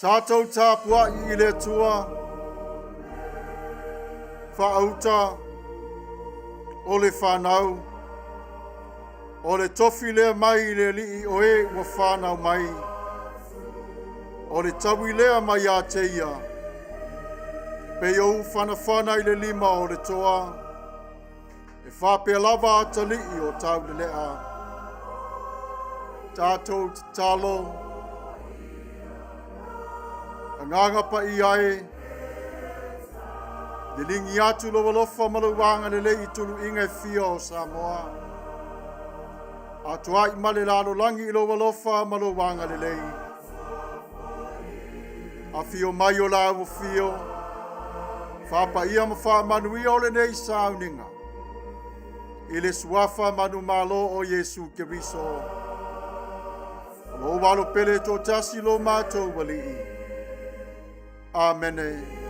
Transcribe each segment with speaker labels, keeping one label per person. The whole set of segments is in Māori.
Speaker 1: Tatou Tapua'i I le Atua, Whaauta, o le whanau, o le tofi lea mai I le li'i o e ua whanau mai, o le tawi lea mai a te ia, pe o whanawhana I le lima o le toa, e whapea lava a tali'i o tau le lea, tātou te talo, anganga pa I ai, le lingi atu lo walofa maluwanga le lei tulu inga fia o Samoa. Atuai male lalo langi lo walofa maluwanga le lei. A fio mai o lawo fio. Whapa ia ma Manuia o le nei Sauniga. I le suafa manu malo o Yesu Keriso. Lo walo pele to tasi lo mātou wali'i. Amene.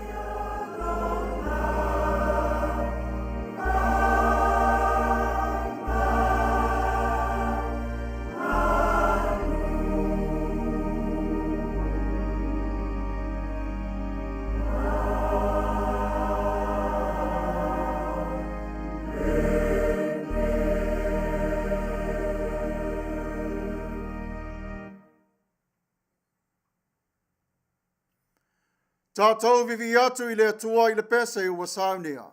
Speaker 1: Tatou vivi atu I le atua I le pese ua Sauniga.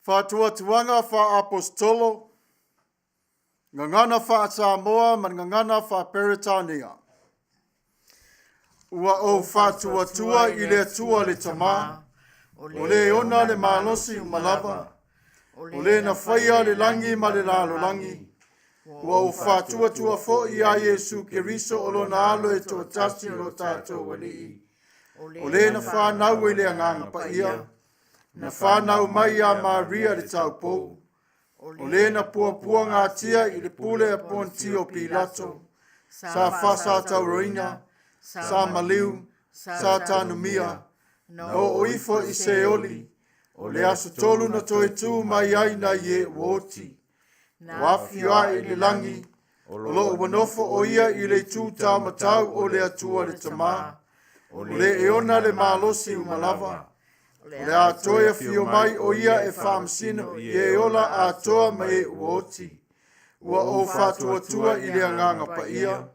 Speaker 1: Whatuatuanga wha apostolo, ngangana wha Samoa, man ngangana wha Peritania. Ua o whatuatua I le atua le tama, o le ona le malosi malava, o le na whaia le langi ma le lalo langi. Ua o whatuatua fo I a Yesu Keriso o lo na alo e tō tasi lo tātou wali. O le na whanau I le anganga Paia, na whanau mai a Maria le taupou. O le na pua ngā tia i le pule a Pontio Pilato, sa whasa tauroina, sa maliu, sa tanumia, na o ifo i se oli, o le aso tolu na toi tū mai ai na ye woti. Na wafia i le langi, o lo wanofo o ia i le tū tā matau o le atua le tamā, o le eona le malosi umalava, le atoia fio mai o ia e whaamsino i e ola atoa mai woti. Ua o whātuatua i le anganga paia,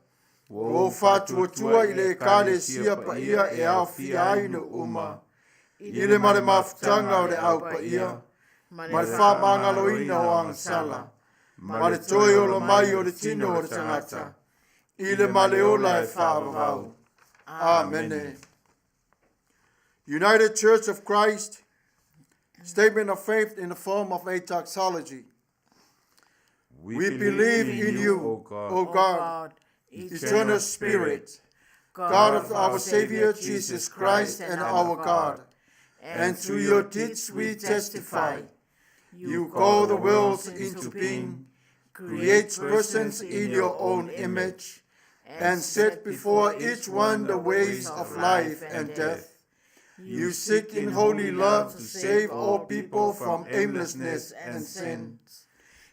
Speaker 1: ua o whātuatua i le kale sia paia e au fiaino uma. I le mare mafutanga o le au paia, ma le whamangaloina o angsala, ma le toi o lo mai o le tino o le tangata, i le male ola e whaavavau. Amene. United Church of Christ, statement of faith in the form of a doxology. We believe in you, O God, eternal Spirit, God of our Savior Jesus Christ and our God, and through your deeds we testify. You call the worlds into being, create persons in your own image, and set before each one the ways of life and death. You seek in holy love to save all people from aimlessness and sin.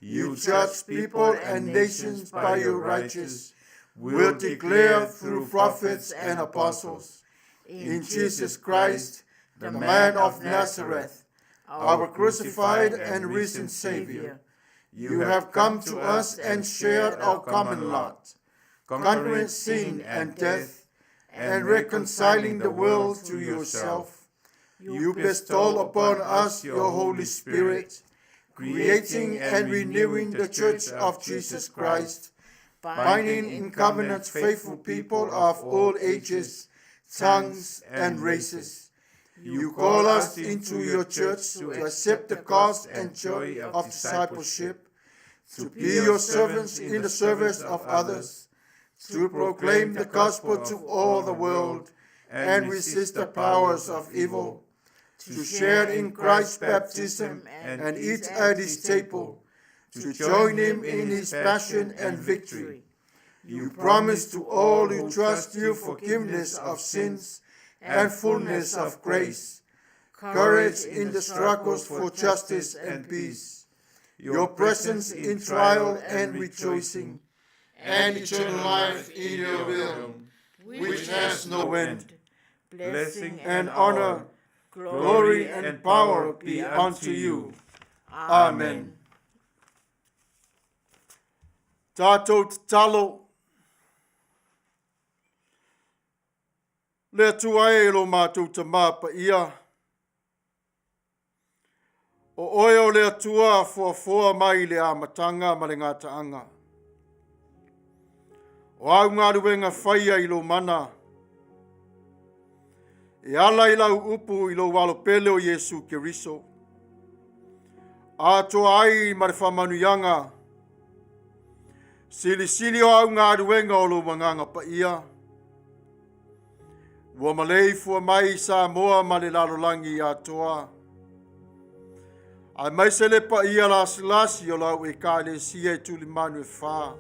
Speaker 1: You judge people and nations by your righteous will declare through prophets and apostles. In Jesus Christ, the man of Nazareth, our crucified and risen Savior, you have come to us and shared our common lot, conquering sin and death, and reconciling the world to yourself. You bestow upon us your Holy Spirit, creating and renewing the Church of Jesus Christ, binding in covenant faithful people of all ages, tongues, and races. You call us into your church to accept the cost and joy of discipleship, to be your servants in the service of others, to proclaim the gospel to all the world and resist the powers of evil, to share in Christ's baptism and eat at his table, to join him in his passion and victory. You promise to all who trust you forgiveness of sins and fullness of grace, courage in the struggles for justice and peace, your presence in trial and rejoicing, and eternal life in your will, which has no end. Blessing and honor, glory and power be unto you. Amen. Tatou te talo, le atua e lo mātou te māpa ia. O oe o le atua fua mai le amatanga ma le ngātaanga. O au ngā ruenga whaia i lo mana. E ala i lau upu i lo walo pele o Yesu Keriso. Atoai ma le whamanuianga. Sili o au ngā ruenga o lo manganga pa ia. Ua malei fua mai sa moa ma le lalolangi atoa. Ai mai se le pa ia lasi o lau e ka le sia e tuli manu e wha.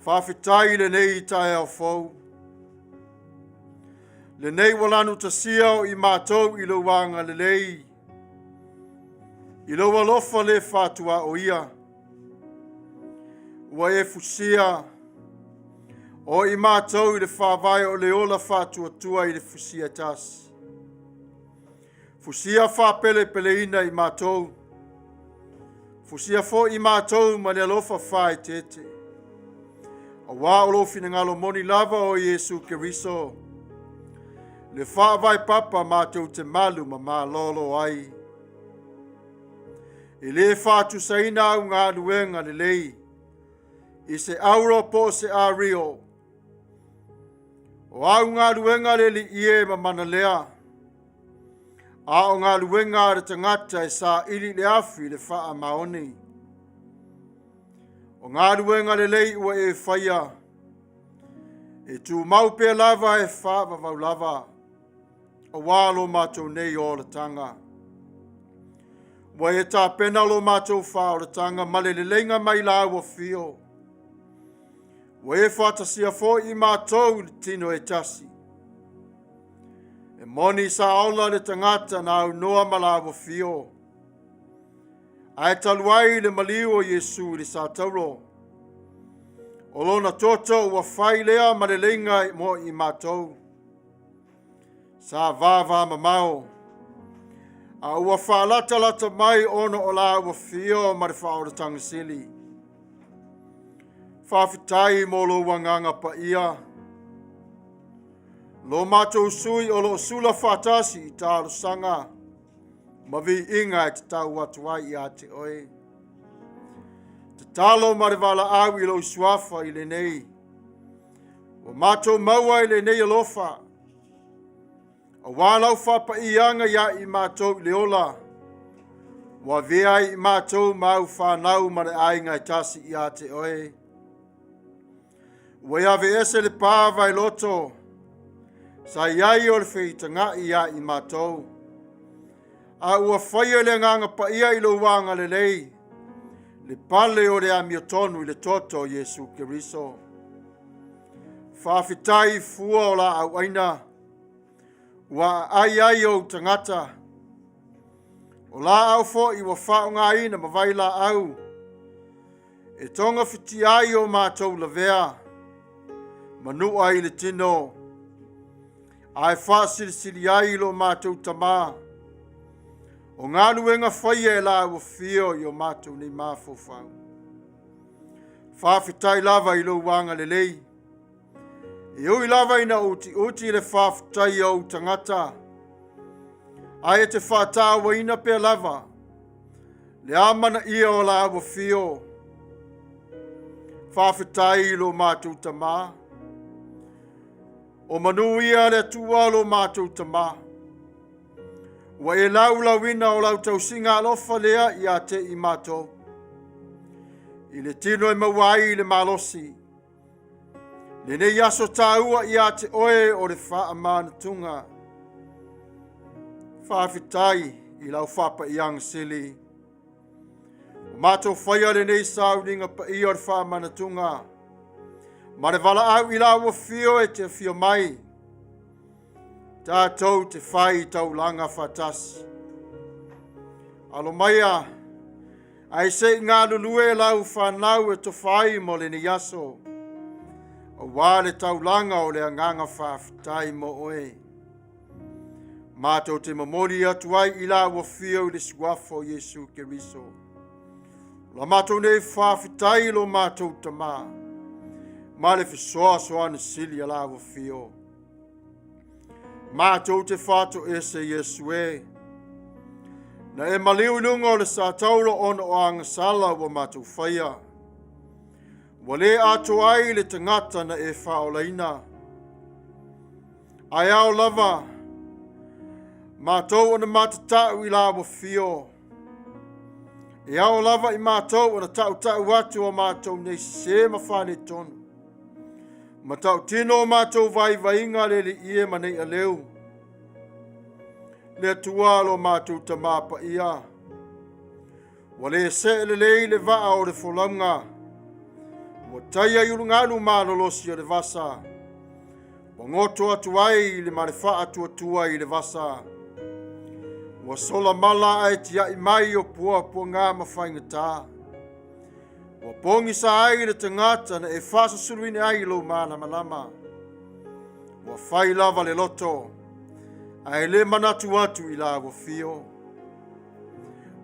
Speaker 1: Whawhitai le nei i tae au fau. Le nei walanu ta siao i mātou i lo wanga le lei. I lo walofa le whatua o ia. Ua e fusia. O i mātou i le whawai o le ola whatua tua i le fusia tasi. Fusia whapele ina i mātou. Fusia fo i mātou ma le alofa whae tete. A wā o lo fina ngalo moni lava o Yesu Keriso. Le whaavai papa mātou te malu ma mā lolo ai. I le whātu saina au ngā luenga le lei. I se auro po se a rio. O au ngā luenga le li ie ma mana lea. A o ngā luenga re tangata e sa ili le afi le wha maoni. O ngā luenga le lei ua e whaia. E tu maupe lava e wha vavau lava. a walo mātou nei o le tanga. Wa e tā pena lo mātou wha o le tanga male le lenga mai la ua fio. Wa e Faatasi a fo I mātou le tino e tasi. E moni sa aula le tangata na au noa mala ua fio. Ai taluai le maliu o Yesu le sa tauro. O lona toto ua whai lea ma le lenga mo I mātou. Sa vava mamao. A ua whaalata lata mai ono o la ua fio ma le whaoratanga sili. Whawhitai mo lo wanganga Paia. Lo mātou sui o lo sula Faatasi I tālo sanga. Ma vi inga e te tau Atuai I a te oe. Te talo ma le wala au I lo suafa I le nei. O mātou maua I le nei alofa. A walau whapaianga ia I mātou le ola. Wa vea I mātou mau whanau ma le ainga I tasi I a te oe. Wa ave ese le pāwai loto. Sa iai o le whitanga ia I mātou. A ua whaia le nganga Paia I lo wanga le lei. Le pale o le amiotonu I le toto Yesu Keriso. Whawhitai fua o la au aina. Wa ai o tangata. O la au fo I wa whaunga ina ma vai la au. E tonga whiti ai o mātou la vea. Manua I le tino. Ai whaasirisiri ai lo mātou tamā. O ngā luenga whaia e la ua fio I o mātou nei māwhawhau. Whawhitai lava I lo wanga le lei. E ui lava ina uti le whawhitai au tangata. Ai e te whātāua ina pe lava. Le amana ia o la ua fio. Whawhitai lo mātou tamā. O Manuia le Atua lo mātou tamā. Wa e lau wina o lau tau singa alofa lea I a te I mātou. I le tino e mawai I le malosi. Le ne yaso tāua I a te oe o le Faamanatuga. Whawhitai I lau whapaianga sili. O mātou whaia le nei Sauniga Paia o le Faamanatuga. Ma le wala au I lau fio e te fio mai. Tatou te FAITAU langa Faatasi. Alo Maia, ai se ngā lulue lau whanau e to whai mo le ni yaso. O wale tau langa o le anganga whawhitai mo oe. Mātou te mamori atuai I la ua fio le suafo Yesu Keriso. La mātou nei whawhitai lo mātou tamā. Ma le fisoa soana sili a la ua fio. Mātou te whātou ese Yesu e. Na e maliu lunga o le sātauro ono o angasala wa mātou whaia. Wa le atuai le tangata na e whaolaina. Ai au lava. Mātou ana matatau I la wa fio. E au lava I mātou ana tau atu o mātou nei se mawhane tonu. Matau tino mātou vai vainga le ie manei a leu. Le atua lo mātou tamā Paia. Wa le se le lei le vaa o le folanga. Wa taia yulunganu mālolosi o le vasa. Wa ngoto atuai le marefa atua I le vasa. Wa sola mala ai tia I mai o pua ngā mawhaingata. Wa pongi sa ai le tangata na e whasa suruine ai lo malama. Wa whai lava le loto. Ai le MANATU atu I la wa fio.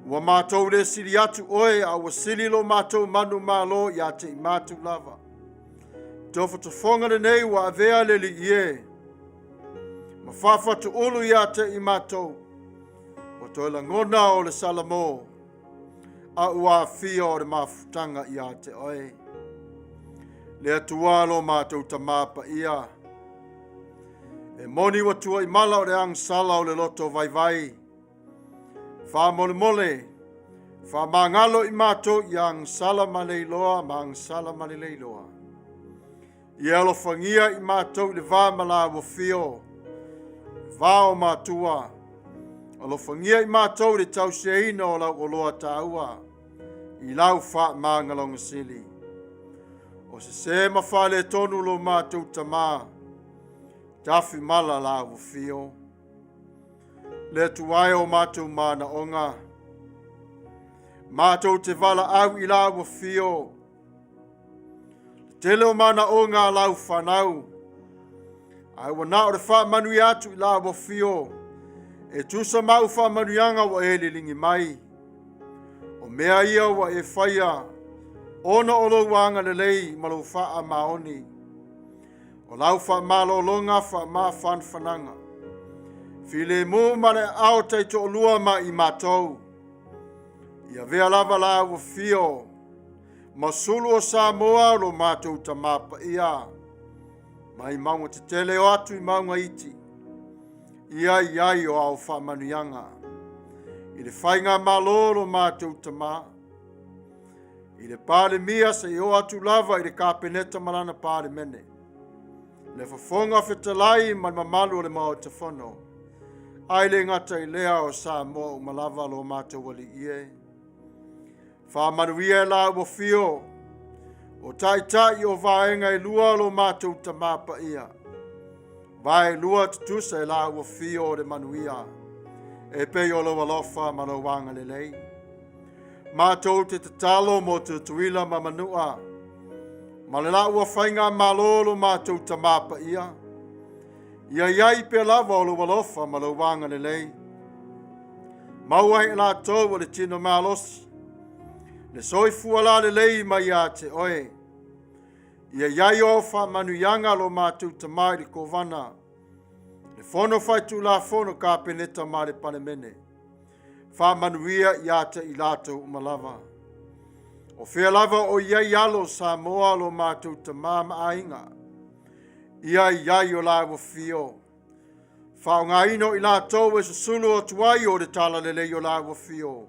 Speaker 1: Wa mātou le siri atu oe a wa siri lo mātou manu malo I a te I mātou lava. Tofa to fonga le nei wa avea le li ie. Ma whawhatu ulu I a te I mātou. Wa toi la ngona o le salamo. A ua fia o le mafutanga I a te oe. Le atua lo mātou tamā Paia. E moni wa tua I mala o le angsala o le loto vai. Wha mole. Wha mangalo I mātou I angsala maleiloa ma angsala maleiloa. I alofangia I mātou le vā mala wa fio. vao matua, alofangia I mātou le tau seina o lau oloa tāua, I lau wha māngalonga sili. O se mawhale tonu lo mātou tamā, tafi mala la wafio. Le tuai o mātou mana onga, mātou te vala au I la wafio. Tele o mana onga lau whanau, ai wana o le Manuia atu I la wafio, e tusa mau Manuianga wa e lilingi mai. O mea ia wa e whaia, ona o lo wanga lelei malo wha maoni. O lau wha malolonga wha ma whanwhananga. File mu mane ao teito o lua ma I mātou. Ia vea lava la wafio, masulu o Samoa lo mātou tamapa ia. Mai maunga te tele o atu I maunga iti. Iai o au Faamanuianga. I le whainga malolo mātou tamā. I le pāle mia se I o atu lava I le kāpeneta malana pāle mene. Le whafonga whetalai man mamalu o le mao te whono. Ai le ngata I lea o Samoa o malava lo mātou wali ie. Faamanuia la wafio. O tai o vaenga I lua lo mātou tamapa ia. Vai lua tutusa I la wafio o le Manuia. E pe o lo alofa ma lo wanga lelei. Mātou te tatalo mo te tuila ma manua. Ma le la ua whainga malolo mātou tamapa ia. Ia iai pe lava o lo alofa ma lo wanga lelei. Maua I la tau o le tino malosi. Le soifua la lelei ma ia te oe. Ia iai o Faamanuianga lo mātou tamai le kovana. Le fono faitu la fono ka peneta ma le panemene. Faamanuia ia te I latou malava. O fea lava o iai alo Samoa lo mātou tamā maainga. Ia iai o la wafio. Whaonga ino I latou e susulu o tuai o le tala lele o la wafio.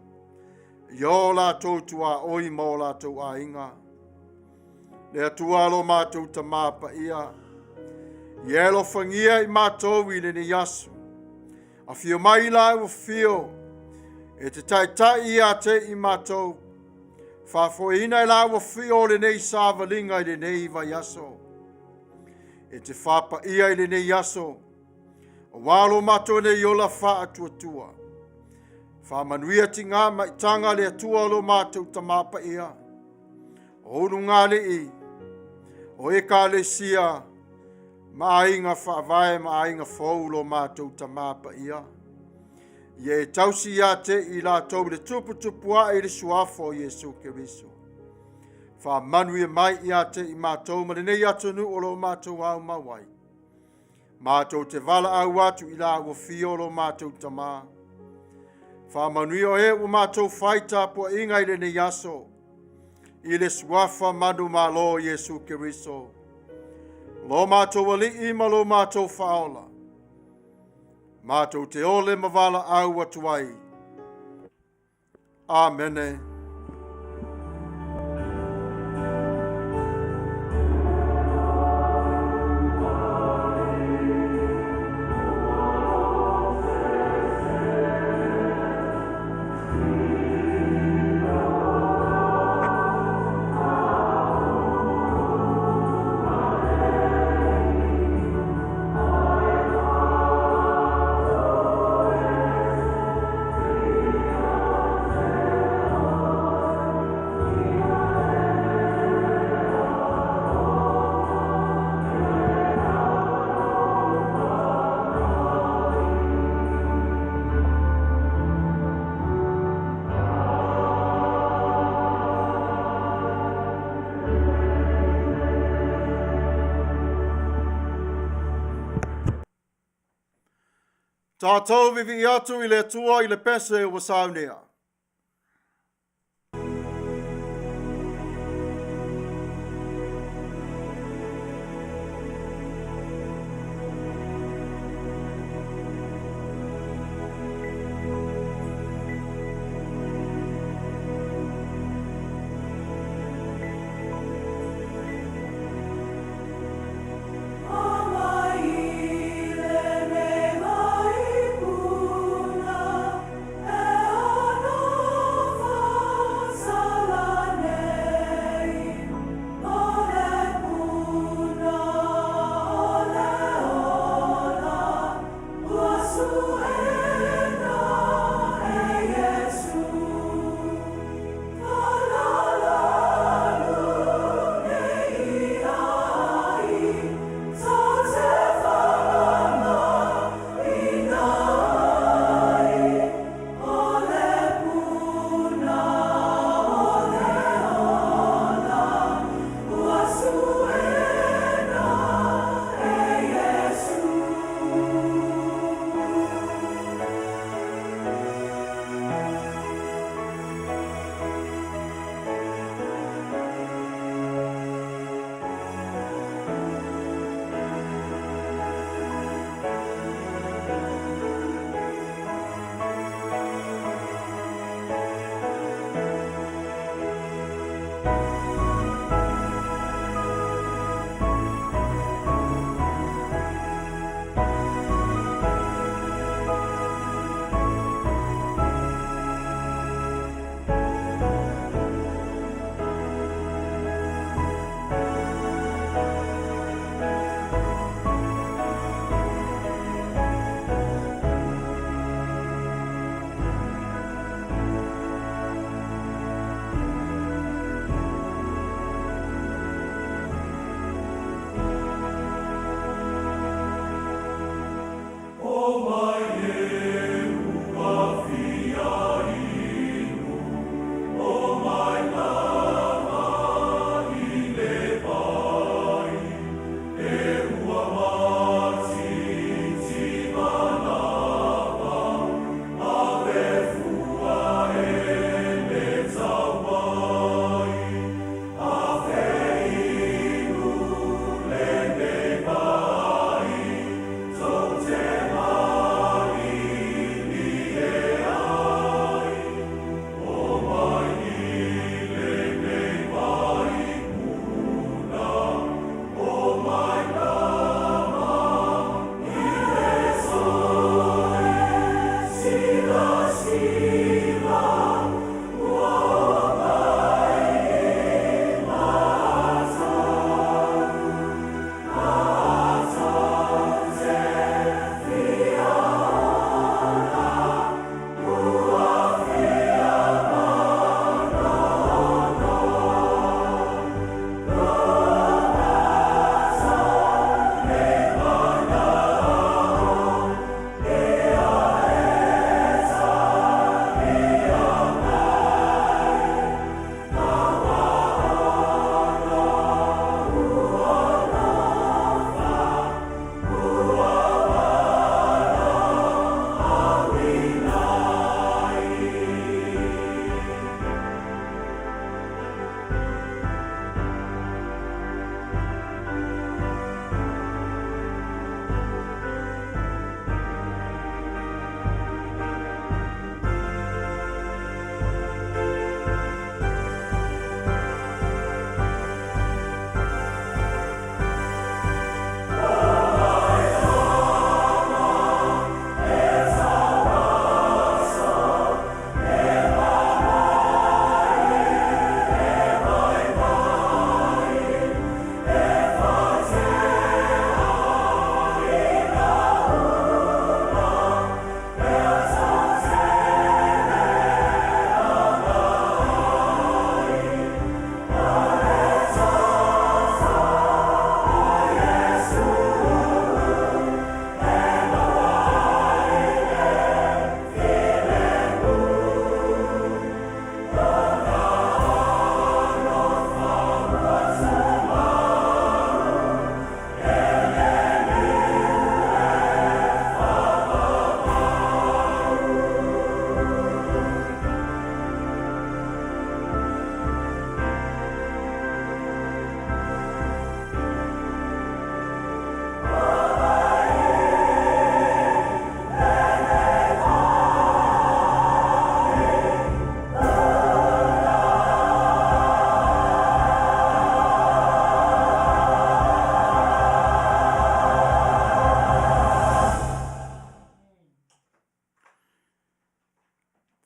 Speaker 1: Ia latou tua oi mo latou ainga. Le atua lo mātou tamapa ia. Ielo whangia I mātou I le ni yasu. A fio mai la wafio. E te taitai ia te I mātou. Whafoina I la wafio le nei sāwalinga I le nei va yaso. E te whapa ia I le nei yaso. O walo mātou nei ola wha atuatua. Faamanuia ti ngā maitanga le atua lo mātou tamapa ia. O unu ngā lei. O e ka le sia. Maainga whaavae maainga fau lo mātou tamapa ia. Ia e tausi ia te I la tau le tupua I le suafo Yesu Keriso. Faamanuia mai ia te I mātou ma le nei atunu o lo mātou au mawai. Mātou te vala au atu I la wafio lo mātou tamā. Faamanuia o e o mātou FAITAU I le nei aso. I le suafa manu malo Yesu Keriso. Lo mātou wali ma lo mātou whaola. Mātou te ole mavala au atuai. Amene. Tatou vivi atu I le atua I le pese o Sauniga.
Speaker 2: Omaia le me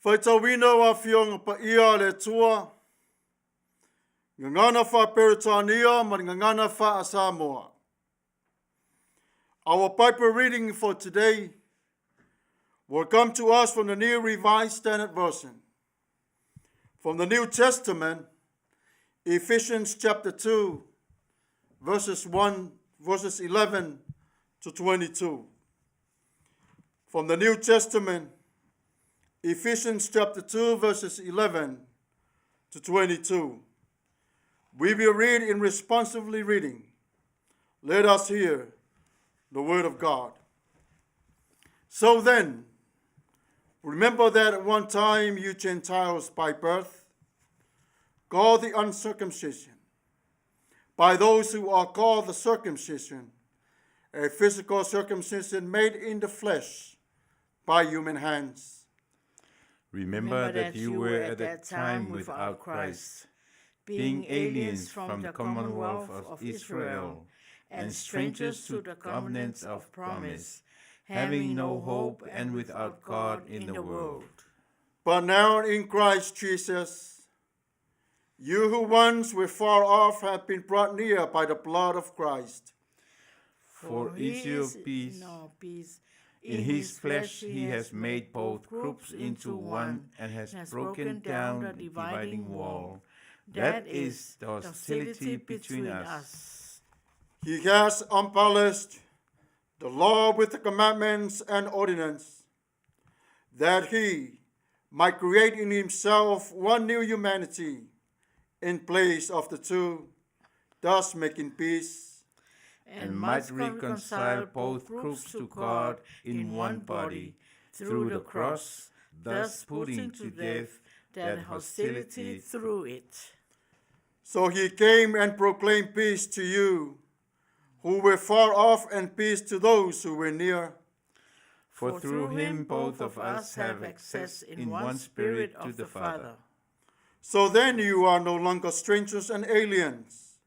Speaker 1: FAITAU a fionga Paia le tua. Ngangana fa Peritania, but ngangana fa Samoa. Our Bible reading for today will come to us from the New Revised Standard Version. From the New Testament, Ephesians chapter 2, verses 11 to 22. From the New Testament, Ephesians chapter 2, verses 11 to 22. We will read in responsively reading. Let us hear the word of God. So then, remember that at one time you Gentiles by birth, called the uncircumcision, by those who are called the circumcision, a physical circumcision made in the flesh by human hands.
Speaker 2: Remember that you were at that time without Christ, being aliens from the commonwealth of Israel, and strangers to the covenants of promise, having no hope and without God in the world.
Speaker 1: But now in Christ Jesus, you who once were far off have been brought near by the blood of Christ.
Speaker 2: For issue of peace, in his flesh he has made both groups into one and has broken down the dividing wall. That is the hostility between us.
Speaker 1: He has abolished the law with the commandments and ordinance, that he might create in himself one new humanity in place of the two, thus making peace,
Speaker 2: and might reconcile both groups to God in one body through the cross, thus putting to death that hostility through it.
Speaker 1: So he came and proclaimed peace to you who were far off, and peace to those who were near.
Speaker 2: For through him both of us have access in one spirit to the Father.
Speaker 1: So then you are no longer strangers and aliens,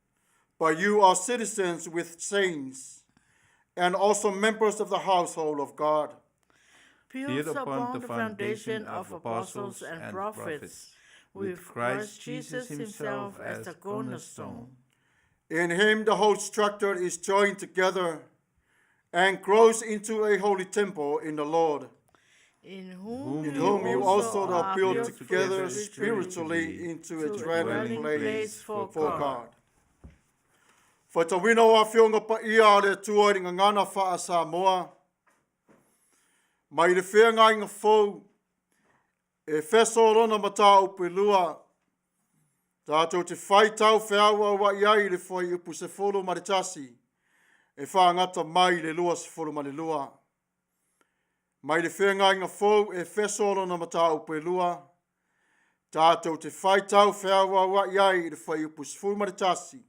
Speaker 1: but you are citizens with saints, and also members of the household of God,
Speaker 2: built upon the foundation of apostles and prophets, with Christ Jesus himself as the cornerstone.
Speaker 1: In him the whole structure is joined together and grows into a holy temple in the Lord,
Speaker 2: in whom
Speaker 1: you also are built together spiritually into a dwelling place for God. Faitau wa fionga Paia le tua ringa ngana wha Samoa. Mai le whenga inga fau, Efeso rona mataupu lua. Tatou te FAITAU whiaua wa iai le whai upu se wholo Matafeo, e whaangata mai le lua se wholo mani lua. Mai le whenga inga fau, Efeso rona mataupu lua. Tatou te FAITAU whiaua wa iai le whai upu se wholo Matafeo,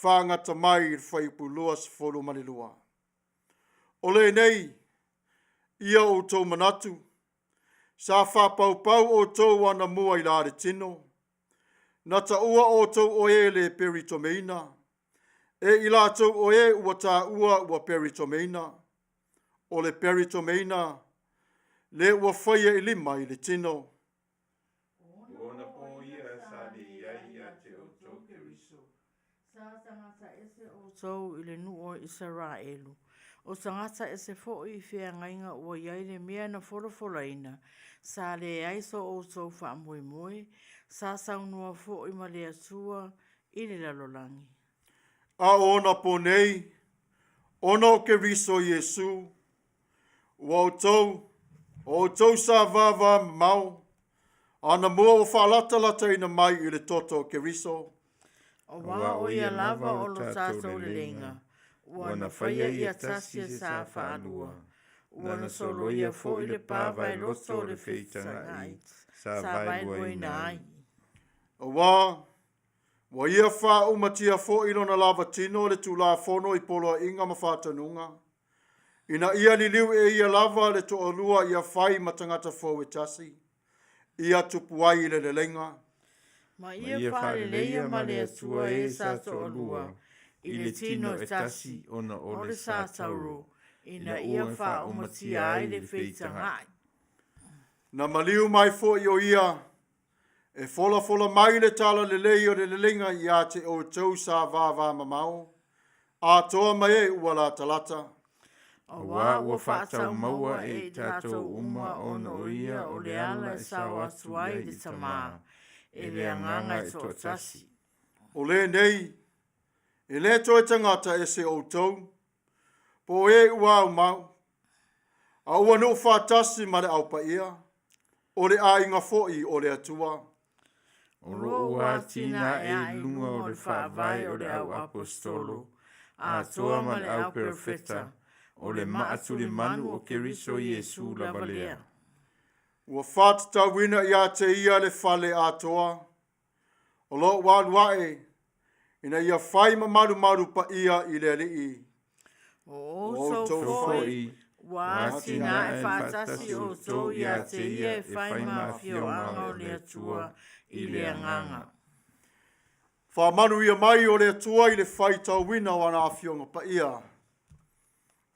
Speaker 1: whaangata mai le whai upu lua se wholo mani lua. Ole nei, ia o tō MANATU, sa whapaupau o tō wana mua i la re tino. Na ta ua o tau oe le peritomeina. E ila tau oe ua ta ua peritomeina. O le peritomeina, le ua whaia i lima i le tino.
Speaker 2: Ona po ia sa le iai a te o tau keriso. Sa tangata ese o tau i le nuo Israelu. O tangata ese fo i whia ngainga ua iai le mea na wholawholaina. Sa le aiso o tau wha moe. Sa saunua fo i male Atua i le lalolangi.
Speaker 1: A ona po nei, ona o ke riso Yesu, o tau sa vava mau, ana mua o whaalata ina mai i le toto ke riso.
Speaker 2: O wā o ia lava o lo tātou le lenga, wana whaia i atasia sa whaalua, wana solo ia fo i le pāwai loto le FAITAU, sa vailua i nai.
Speaker 1: Wa ia wha umatia fo ilo na lava tino le tula fono i polo inga mawhatanunga. Ina ia li liu e ia lava le to olua ia whai matangata Faatasi. Ia Tapua'i le lenga.
Speaker 2: Ma ia wha le leia ma le Atua e sa to olua. I le tino e tasi ona o le sa tauro. Ina ia wha umatia ai le FAITAU.
Speaker 1: Na maliu mai fo i o ia. E fola mai le tala le lei o le lenga i a te o tau sa vava mamau. A toa mai e ua la talata.
Speaker 2: O wā ua whaatau maua e tātou uma o no ia o le ala e sa watuai le tamā. E le anganga e tō tasi.
Speaker 1: O le nei, e le toi tangata e se o tau. Po e ua mau. A ua no Faatasi ma le au Paia. O le a inga fo'i o le Atua.
Speaker 2: O roa tina e lunga o le whaavai o le au apostolo, a toa ma le au perfeta, o le maatu le manu o keriso Yesu la valea.
Speaker 1: Ua whātata wina i a te ia le whale a toa, o lo waluae, ina ia whai maru pa ia i le alii.
Speaker 2: O so foi, wa tina e Faatasi o so i a te ia e whai mafio anga o le atua, i le anganga.
Speaker 1: Manuia mai o le Atua i le FAITAU wina wana awhionga Paia.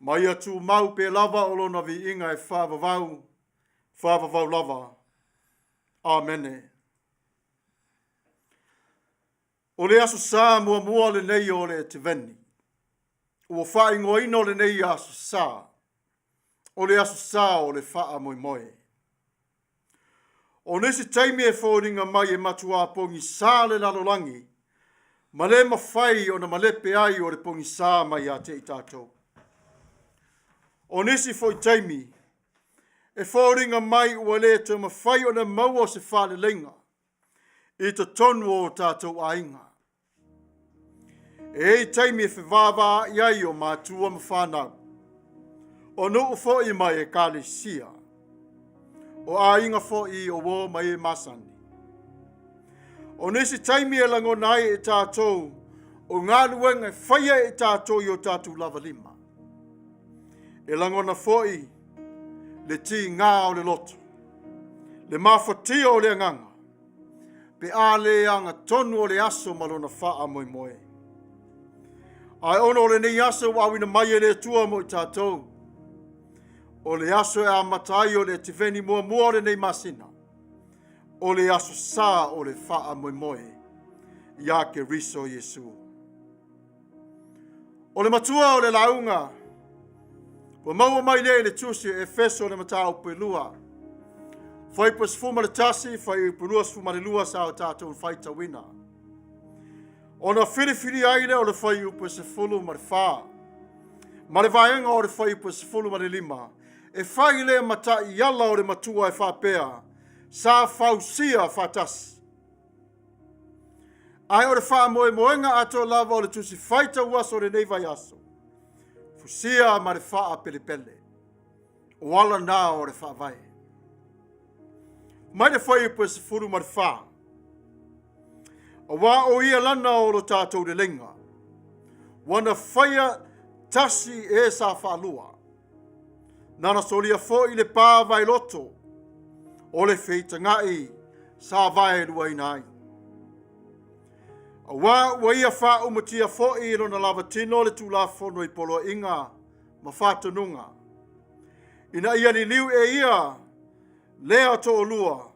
Speaker 1: Mai atu mau pe lava o lona vi inga e whaavavau lava. Amene. O le aso sā mua le nei o le te veni. Ua whaingo ino le nei aso sā. O le aso sā o le wha moe. O nesi taimi e whōringa mai e matua pongi sā le lalolangi, ma le mawhai o na malepe ai o le pongi sā mai a te i tātou. O nisi fo i taimi. E whaoringa mai ua le te mawhai o na maua se whale lenga. I te tonu o tātou ainga. E i taimi e whiwāwā iai o mātua ma whānau. O nuu fo i mai e kāle sia. O ainga fo i o wō mai e masani. O nisi taimi e lango nai e tātou. O ngā luenga whaia e tātou i o tātou lava lima. E lango na fo i le ti ngā o le loto. Le mawhatia o le nganga. Pe a le anga tonu o le aso malona wha moe moe. Ai ono o le nei aso wawina mai e le tua mo i tātou. O le aso e a matai o le tiveni mua mua o le nei masina. O le aso sa o le wha moe moe. Ia ke riso Yesu. O le matua o le launga. Wa maua mai le TUSI Efeso le matau pelua. Fai pas fuma le tasi, fai pelua fuma le lua sa o tātou FAITAU wina. O na whiriwhiri aile o le fai upa se fulu ma le wha. Ma le vaenga o le fai upa se fulu ma le lima. E fai le matai yala o le matua e whapea. Sa Fausia Faatasi. Ai o le wha moe moenga ato lava o le TUSI FAITAU aso le nei vai aso. Fusia ma le wha pele pele. O ala nā o le wha vai. Mai le whai upa se fulu ma le wha. A wā o ia lana o lo tātou le lenga. Wana whaia tasi e sa whaalua. Nana solia fo i le pā vai loto. O le feita ngai sa vai lua inai. A wā ua ia wha umatia fo i lona lava tino le tūla fono i polo inga ma whātanunga. Ina ia ni liu e ia lea to o lua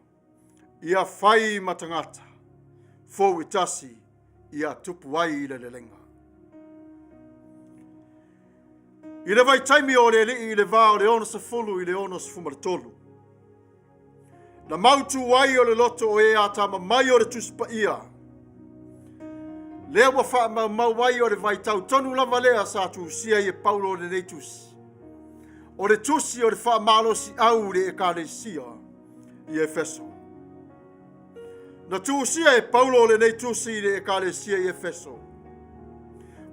Speaker 1: ia whai matangata. Fo itasi ia Tapua'i le lenga. I le vai taimi o le li i le vā o le ono sa fulu i le ono sa fumaratolu. Na mautu wai o le loto o e a tama mai o le tuspaia. Lea wa wha mau wai o le vai tau tonu lava lea sa TUSI e Paulo le nei TUSI. O le TUSI o le wha malo si au le e kāle sia i Efeso. Na TUSI e Paulo le nei TUSI le e kāle sia i Efeso.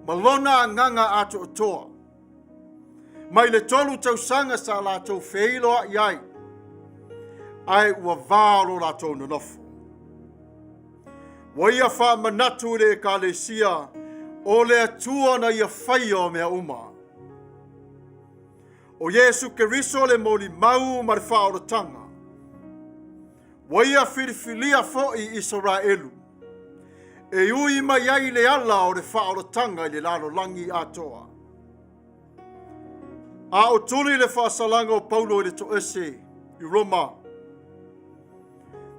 Speaker 1: Malona nganga ato toa. Mai le tolu tausanga sa la tau feiloa iai. Ai ua vālo la tau nanofo. Wa ia Faamanatu le e kāle sia o le atua na ia whaia mea uma. O Yesu Keriso le moli mau ma le whaoratanga. Wa ia whiriwhilia fo i Israelu. E ui mai ai le ala o le whaoratanga i le lalo langi atoa. A o tuli le whaasalanga o Paulo i le toese i Roma.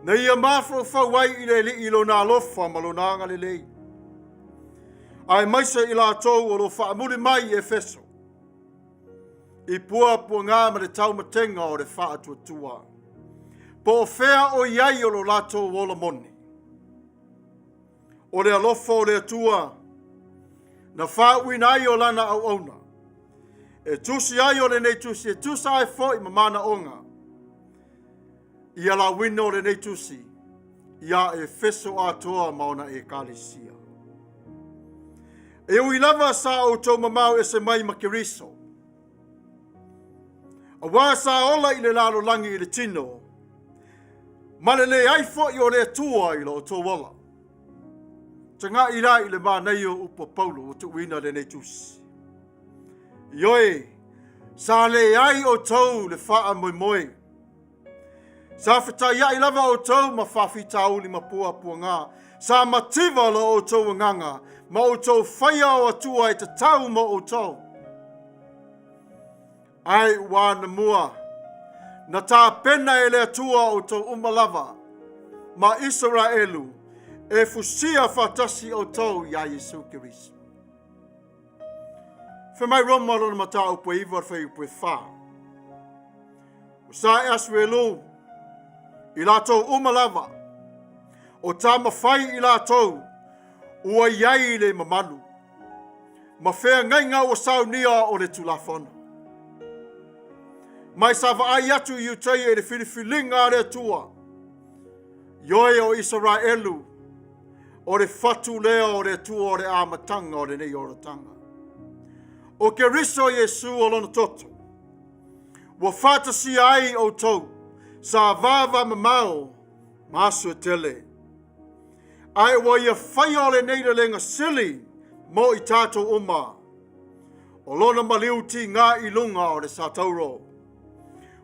Speaker 1: Na ia mafo whawai i le li i lo nā lofa ma lo nanga le lei. Ai maisa i la tau o lo whaamuri mai i Efeso. I pua ngā ma le tau matenga o le whaatuatua. Po o whea o iai o lo lato wola moni. O le alofa o le atua. Na whaui nai o lana au auna. E TUSI ai o le nei TUSI. E tusa ai fo i mamana onga. Ia la wina o le nei TUSI. Ia Efeso atoa maona e kālesia. E ui lava sa o tau mamau e se mai makiriso. A wā sa ola i le lalo langi i le tino. Male le ai fo i o le atua i lo tō wala. Tanga i la i le mānei o upa Paulo o tu wina le nei TUSI. Ioi, sa le ai o tau le wha moe moe. Sa whitai ai lava o tau ma whawhitau li ma pua ngā. Sa mativa lo o tau nganga, ma o tau whaia o atua e te tau ma o tau. Ai wāna mua, na tā pena e le atua o tau umalava, ma Israelu, e fusia Faatasi o tau ia Yesu Keriso. Whamai roma lona mata upo iwa whai upo e wha. O sa e Samuelu, i lātou umalava, o tā mawhai i lātou, ua iai le mamanu, ma whea ngai ngā o Saunia o le tulafona. mai sa vaai atu i utai e le filifilinga le tua. Ioe o Israelu, o le fatu lea o le tua o le amatanga o le nei o le tanga. O ke riso Yesu o lona toto, wa Faatasi ai o tau, sa vava mamao, masu tele. Ai wa ia whai o le nei le lenga sili, mo i tātou uma. O lona maliuti ngā ilunga o le satauro.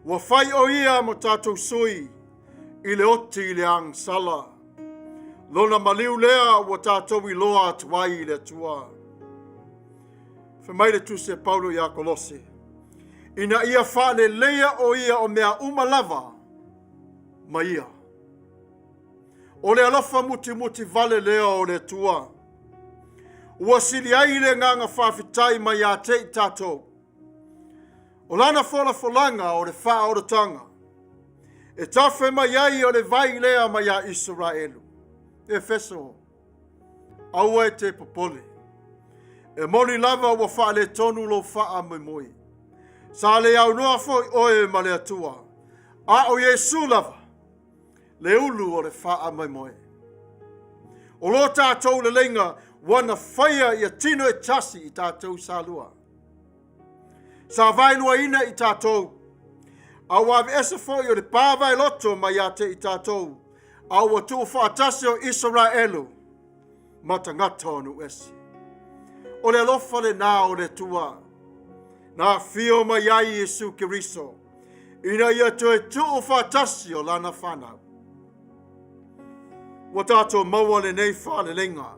Speaker 1: Wa whai o ia mo tātou sui, i le oti i le ang sala. Lona maliu lea wa tātou i loa tuai i le tua. Whamai le TUSI e Paulo i a Kolose. Ina ia whale lea o ia o mea umalava, ma ia. O le alofa muti vale lea o le tua. Ua sili ai le nganga whawhitai mai a te i tātou. O lana folanga o le wha o le tanga. E tawhi mai ai o le vai lea mai a Israelu. Efeso. Aua e te popole. E moni lava ua wha le tonu lo wha a moi. Sa le au noa foi oe ma le atua. A o Yesu lava. Le ulu o le wha a moi. O lo tātou le lenga wana whaia i a tino e tasi i tātou sālua. Sa vailua ina i tātou. A wawe esa foi o le pāwai loto mai a te i tātou. A ua tu Faatasi o Israelu. Matangata onu esi. O le alofa le nā o le tua. Nā fio mai ai Yesu Kiriso. Ina ia tu e tu Faatasi o lana whanau. Wa tātou maua le nei wha le lenga.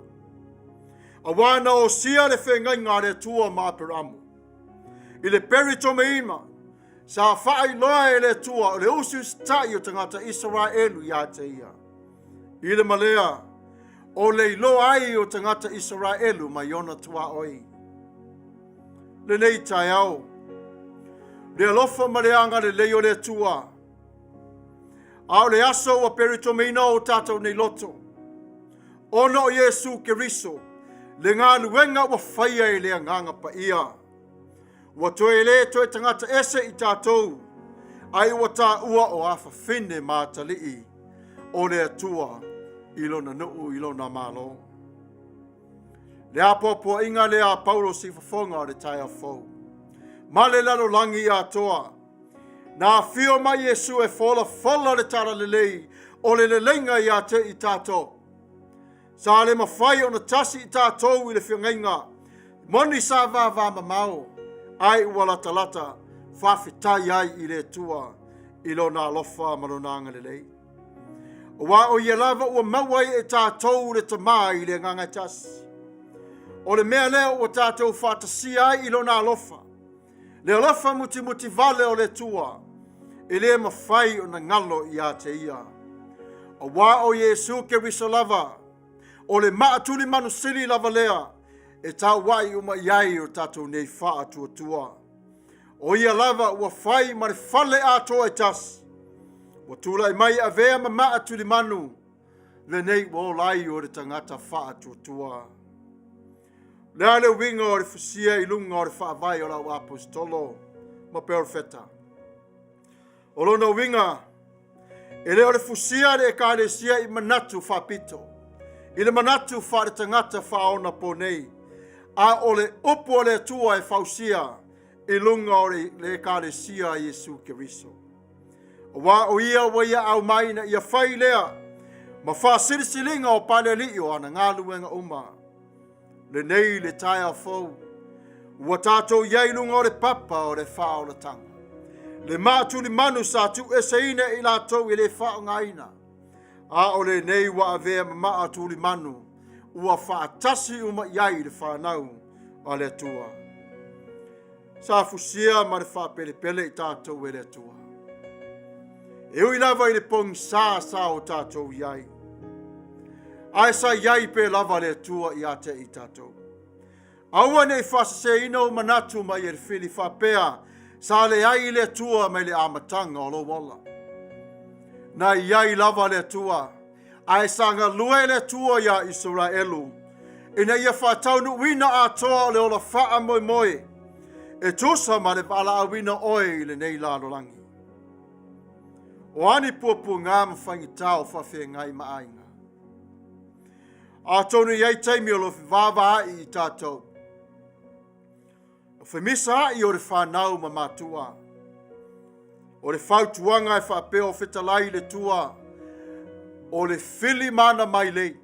Speaker 1: A wana o sia le whengai ngā le tua māperamu. I le peritome ima, sa whaai loa e le tua o le usu stai o tangata Israelu i a te ia. I le malea, o le ilo ai o tangata Israelu mai ona tua oi. Le nei tai au. Le alofa mareanga le leo le tua. Au le aso o peritome ina o tātou nei loto. Ono o Yesu Kiriso. Le ngā luenga wa whaia i le nganga Paia. Wa toe le toe tangata ese i tātou. Ai wa tā ua o awha whine mātalii. O le atua ilona nuu ilona malo. Le apopo inga le a Paulo si fafonga o le tai a fau. Ma le lalo langi i atoa. Nā fio mai Yesu e fola le tara lelei. O le lelenga i a te i tātou. Sa le mawhai o na tasi i tātou i le whiongainga. Moni sa vā mamao. Ai ua lata. Whawhitai ai i le tua. I lo nā lofa marunanga le lei. O wā o ia lava ua mawai e tātou le tamā i le nganga tasi. O le mea leo o tātou Faatasi ai i lo nā lofa. Le alofa muti vale o le tua. I le mawhai o na ngalo i a te ia. O wā o Yesu Kiriso lava. O le maatuli manusili lava lea, e tau wai uma iai o tātou nei wha atua. O ia lava ua whai ma le whale atoa e tas. Wa tula i mai a vea ma maatuli manu, le nei o lai o le tangata wha atua. Le ale winga o le fusia i lunga o le wha vai o lau apostolo, ma perfeta. O lona winga, e le o le fusia le e kāresia i manatu wha pito. I le manatu wha le tangata whaona po nei. A o le upo le tua e Fausia. I lunga o le kāresia Yesu Kiriso. Wa o ia wa ia au mai na ia whai lea. Ma wha silisilinga o pale li o ana ngā luenga uma. Le nei le tai a fau. Ua tātou iai lunga o le papa o le wha o le tanga. Le mātu li manu sa tu e seina i lātou i le wha o ngaina. A o le nei wa avea maa tuli manu. Ua Faatasi uma iai le whanau a le tua. Sa fusia ma le whapelepele i tātou e le tua. E ui lava i le pong sa o tātou iai. Ai sa iai pe lava le tua i ate i tātou. Aua nei whasase ino manatu mai e le whili whapea. Sa le ai le tua mai le amatanga o lo wala. Na iai lava le tua. Ai sanga lue le tua ia Israelu. Ina ia whātau nu wina atoa le ola wha moi. E tusa ma le wala awina oi le nei lalolangi. O ani puapu ngā mawhaingitau whawhia ngai maainga. A tonu iei teimi o lo vāvā i Tatou. O whemisa i o le whanau ma matua. O le whautuanga e whapeo whetalai le tua. O le whili mana mai lei.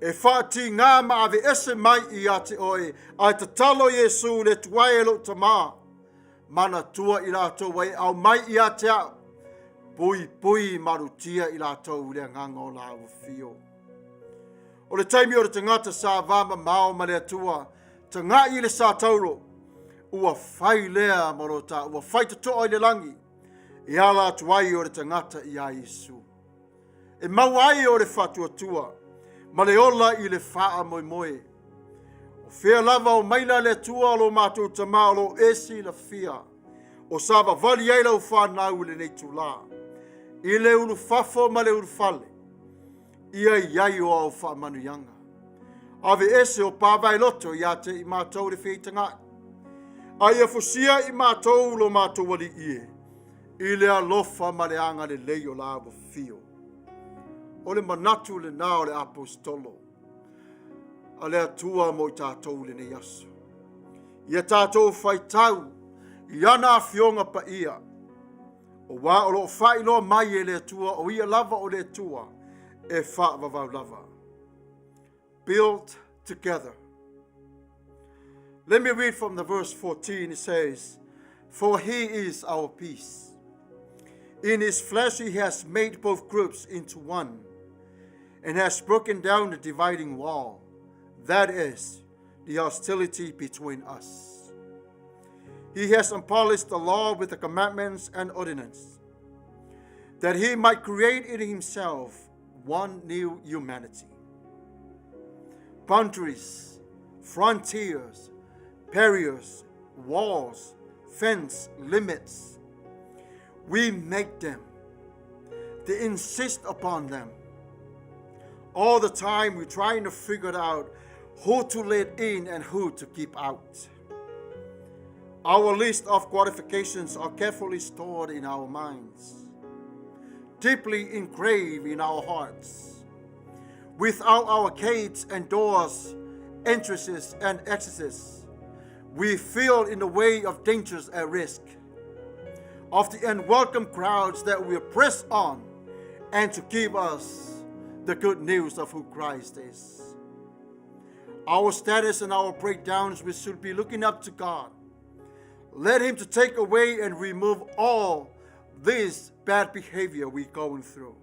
Speaker 1: E whaati ngā ma ave ese mai i ate oe. Ai te talo Yesu le tuai e lo tamā. Mana tua i lato wai au mai i ate au. Pui pui marutia i lato le ngango la ufio. O le taimi o le tangata sa vama mao ma le atua. Tanga i le sa tauro. Ua whai lea marota. Ua whai te toa i le langi. I ala tuai o le tangata i a Yesu. E mawai o le whatua tua. Ma le ola i le whaa moe moe. O whea lava o maila le tua lo mātou tamā lo esi la fia. O sava vali eila u whanau le nei tula. I le ulu fafo ma le ulu fale. Ia iai o au Faamanuianga. Ave ese o pāwai loto i ate i mātou le whitangai. Ai a fusia i mātou lo mātou wali ie. I le alofa ma le anga le leio la avo fio. O le manatu le nao le apostolo. A le atua mo i tātou le ne yaso. Ia tātou faitau. I ana fionga Paia. O wā o lo whai loa mai e le atua. O ia lava o le atua. E wha vavau lava. Built together. Let me read from the verse 14. It says, For he is our peace. In his flesh he has made both groups into one, and has broken down the dividing wall, that is, the hostility between us. He has abolished the law with the commandments and ordinances, that he might create in himself one new humanity. Boundaries, frontiers, barriers, walls, fence, limits, we make them. They insist upon them. All the time we're trying to figure out who to let in and who to keep out. Our list of qualifications are carefully stored in our minds, deeply engraved in our hearts. Without our gates and doors, entrances and exits, we feel in the way of dangers at risk, of the unwelcome crowds that will press on and to give us the good news of who Christ is. Our status and our breakdowns, we should be looking up to God. Let him to take away and remove all this bad behavior we're going through.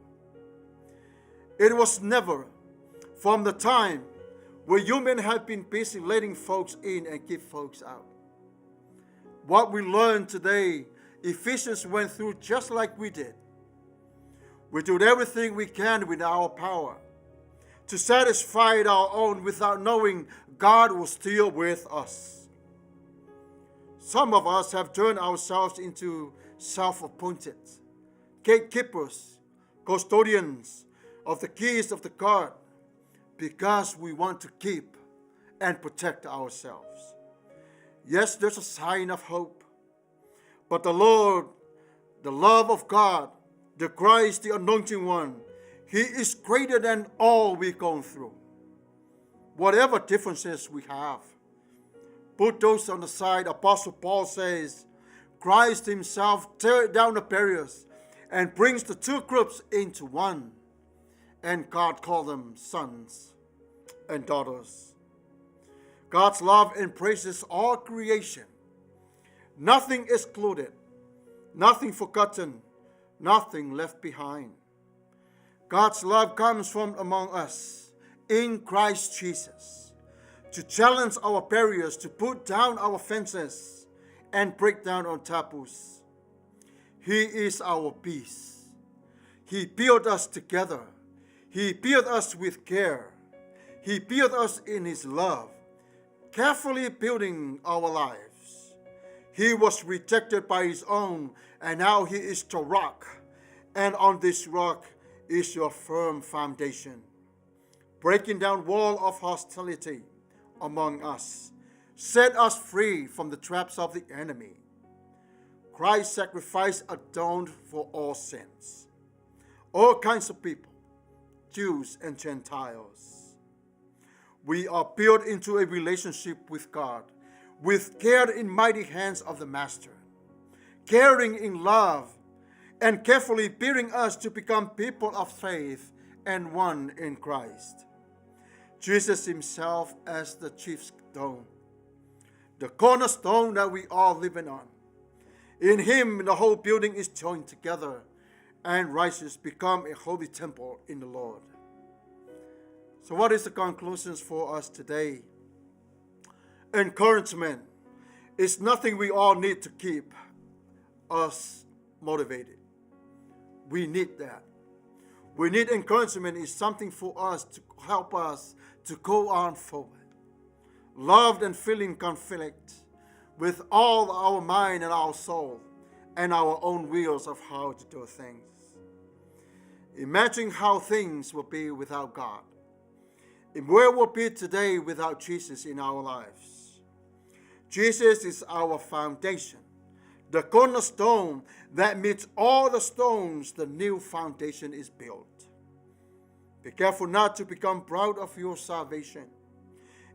Speaker 1: It was never from the time where humans have been busy letting folks in and keep folks out. What we learned today, Ephesians went through just like we did. We did everything we can with our power to satisfy our own without knowing God was still with us. Some of us have turned ourselves into self-appointed gatekeepers, custodians of the keys of the God, because we want to keep and protect ourselves. Yes, there's a sign of hope. But the Lord, the love of God, the Christ, the Anointing One, he is greater than all we've gone through. Whatever differences we have, put those on the side. Apostle Paul says, Christ himself tears down the barriers and brings the two groups into one. And God called them sons and daughters. God's love embraces all creation. Nothing excluded, nothing forgotten, nothing left behind. God's love comes from among us in Christ Jesus to challenge our barriers, to put down our fences and break down our taboos. He is our peace. He built us together. He built us with care. He built us in his love, carefully building our lives. He was rejected by his own, and now he is the rock. And on this rock is your firm foundation, breaking down wall of hostility among us, set us free from the traps of the enemy. Christ's sacrifice atoned for all sins, all kinds of people, Jews and Gentiles. We are built into a relationship with God, with care in mighty hands of the Master, caring in love, and carefully building us to become people of faith and one in Christ. Jesus himself as the chief stone, the cornerstone that we are living on. In him, the whole building is joined together and rises, become a holy temple in the Lord. So what is the conclusions for us today? Encouragement is nothing we all need to keep us motivated. We need that. We need encouragement is something for us to help us to go on forward. Loved and feeling conflict with all our mind and our soul and our own wills of how to do things. Imagine how things will be without God. And where we'll be today without Jesus in our lives. Jesus is our foundation, the cornerstone that meets all the stones the new foundation is built. Be careful not to become proud of your salvation.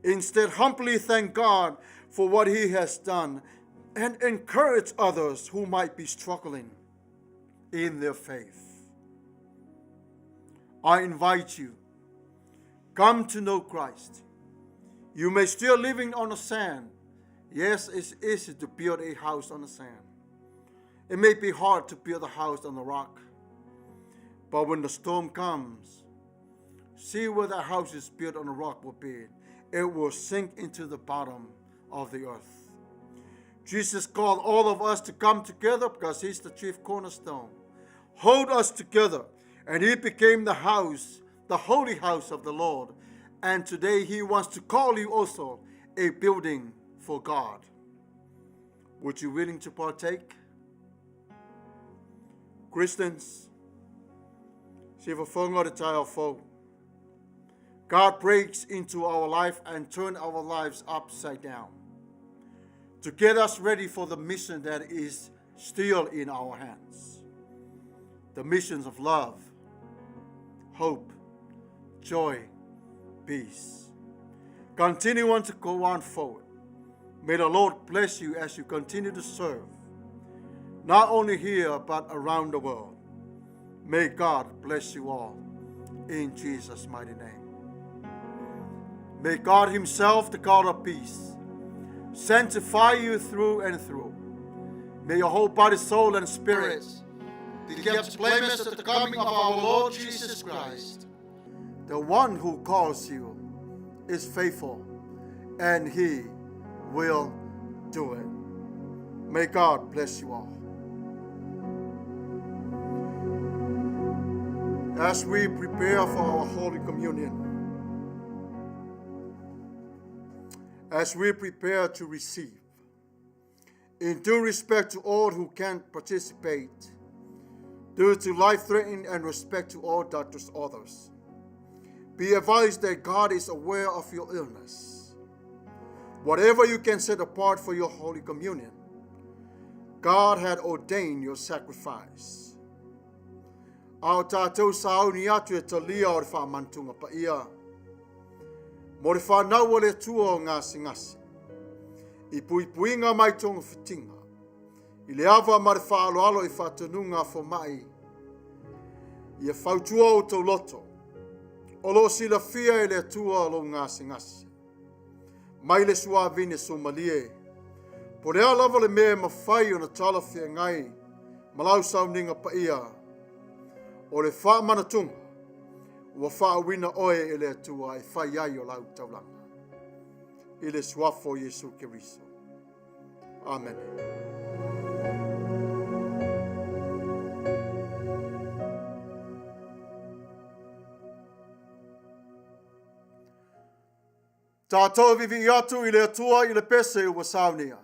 Speaker 1: Instead, humbly thank God for what he has done and encourage others who might be struggling in their faith. I invite you, come to know Christ. You may still living on the sand. Yes, it's easy to build a house on the sand. It may be hard to build a house on the rock. But when the storm comes, see where the house is built on the rock will be. It will sink into the bottom of the earth. Jesus called all of us to come together because he's the chief cornerstone. Hold us together. And he became the house, the holy house of the Lord. And today he wants to call you also a building for God. Would you willing to partake? Christians, God breaks into our life and turns our lives upside down to get us ready for the mission that is still in our hands. The missions of love, hope, joy, peace. Continue on to go on forward. May the Lord bless you as you continue to serve, not only here but around the world. May God bless you all in Jesus' mighty name. May God himself, the God of peace, sanctify you through and through. May your whole body, soul, and spirit be kept blameless at the coming of our Lord Jesus Christ. The one who calls you is faithful, and he will do it. May God bless you all. As we prepare for our Holy Communion, as we prepare to receive, in due respect to all who can't participate, due to life-threatening and respect to all doctors' orders, be advised that God is aware of your illness. Whatever you can set apart for your Holy Communion, God had ordained your sacrifice. Au Tatou Sauniga Lotu talia o Faamanatuga Paia. Mo le whanau o le tua o ngasi. I puipuinga mai tonga whitinga. I le awa ma le whaaloalo I whatanunga fo mai. I e whautua o tau loto. O lo sila fia e le tua o lo ngasi. Mai le suavine Somalie. Po rea lava le mea mawhai o na tala fia ngai. Malau Sauniga Paia. O le Faamanatuga, ua whaawina oe e le atua e whai ai o lau taulanga. I le suafo Yesu Keriso. Amen. Tatou vivi atu I le atua I le pese ua Sauniga.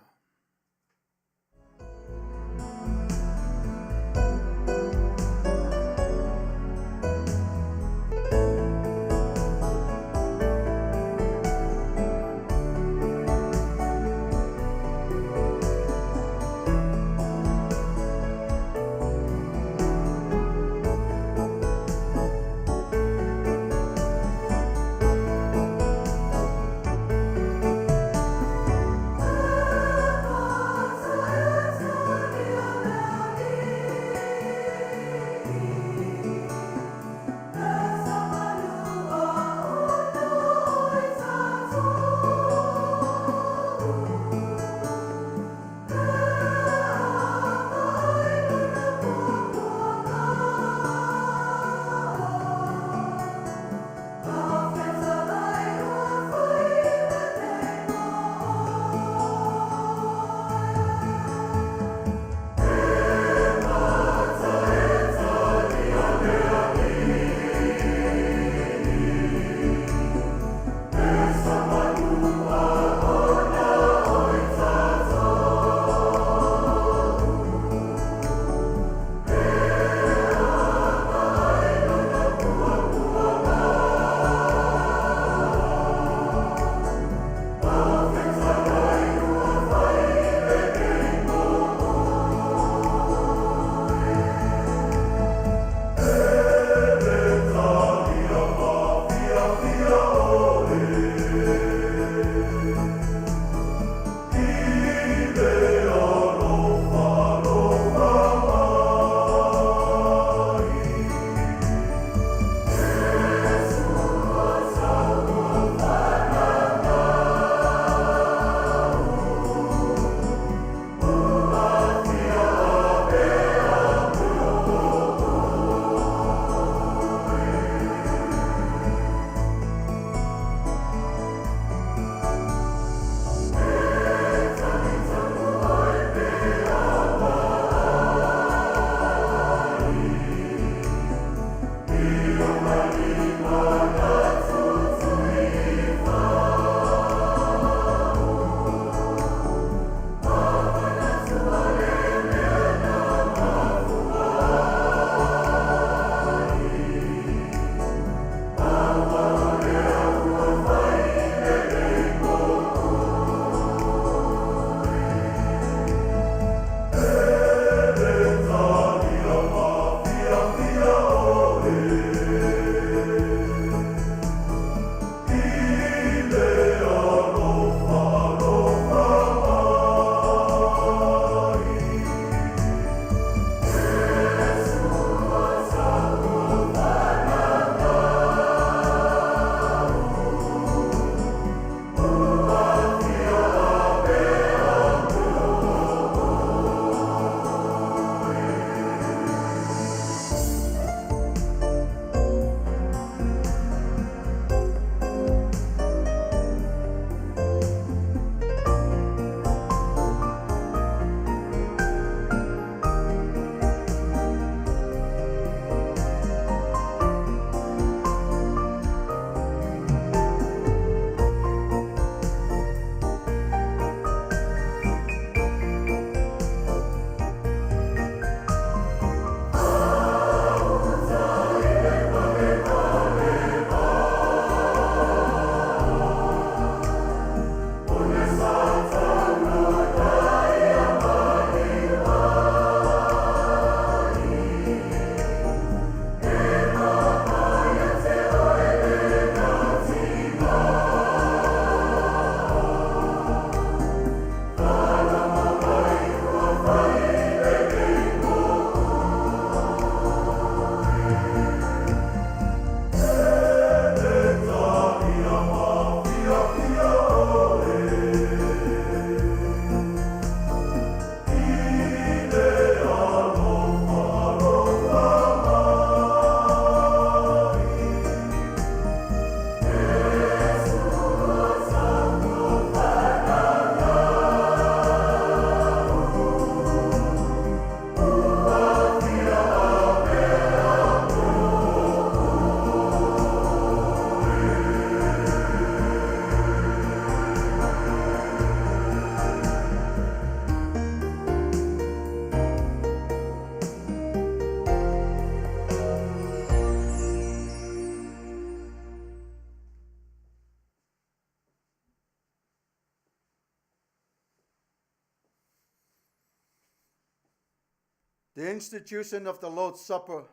Speaker 1: The institution of the Lord's Supper.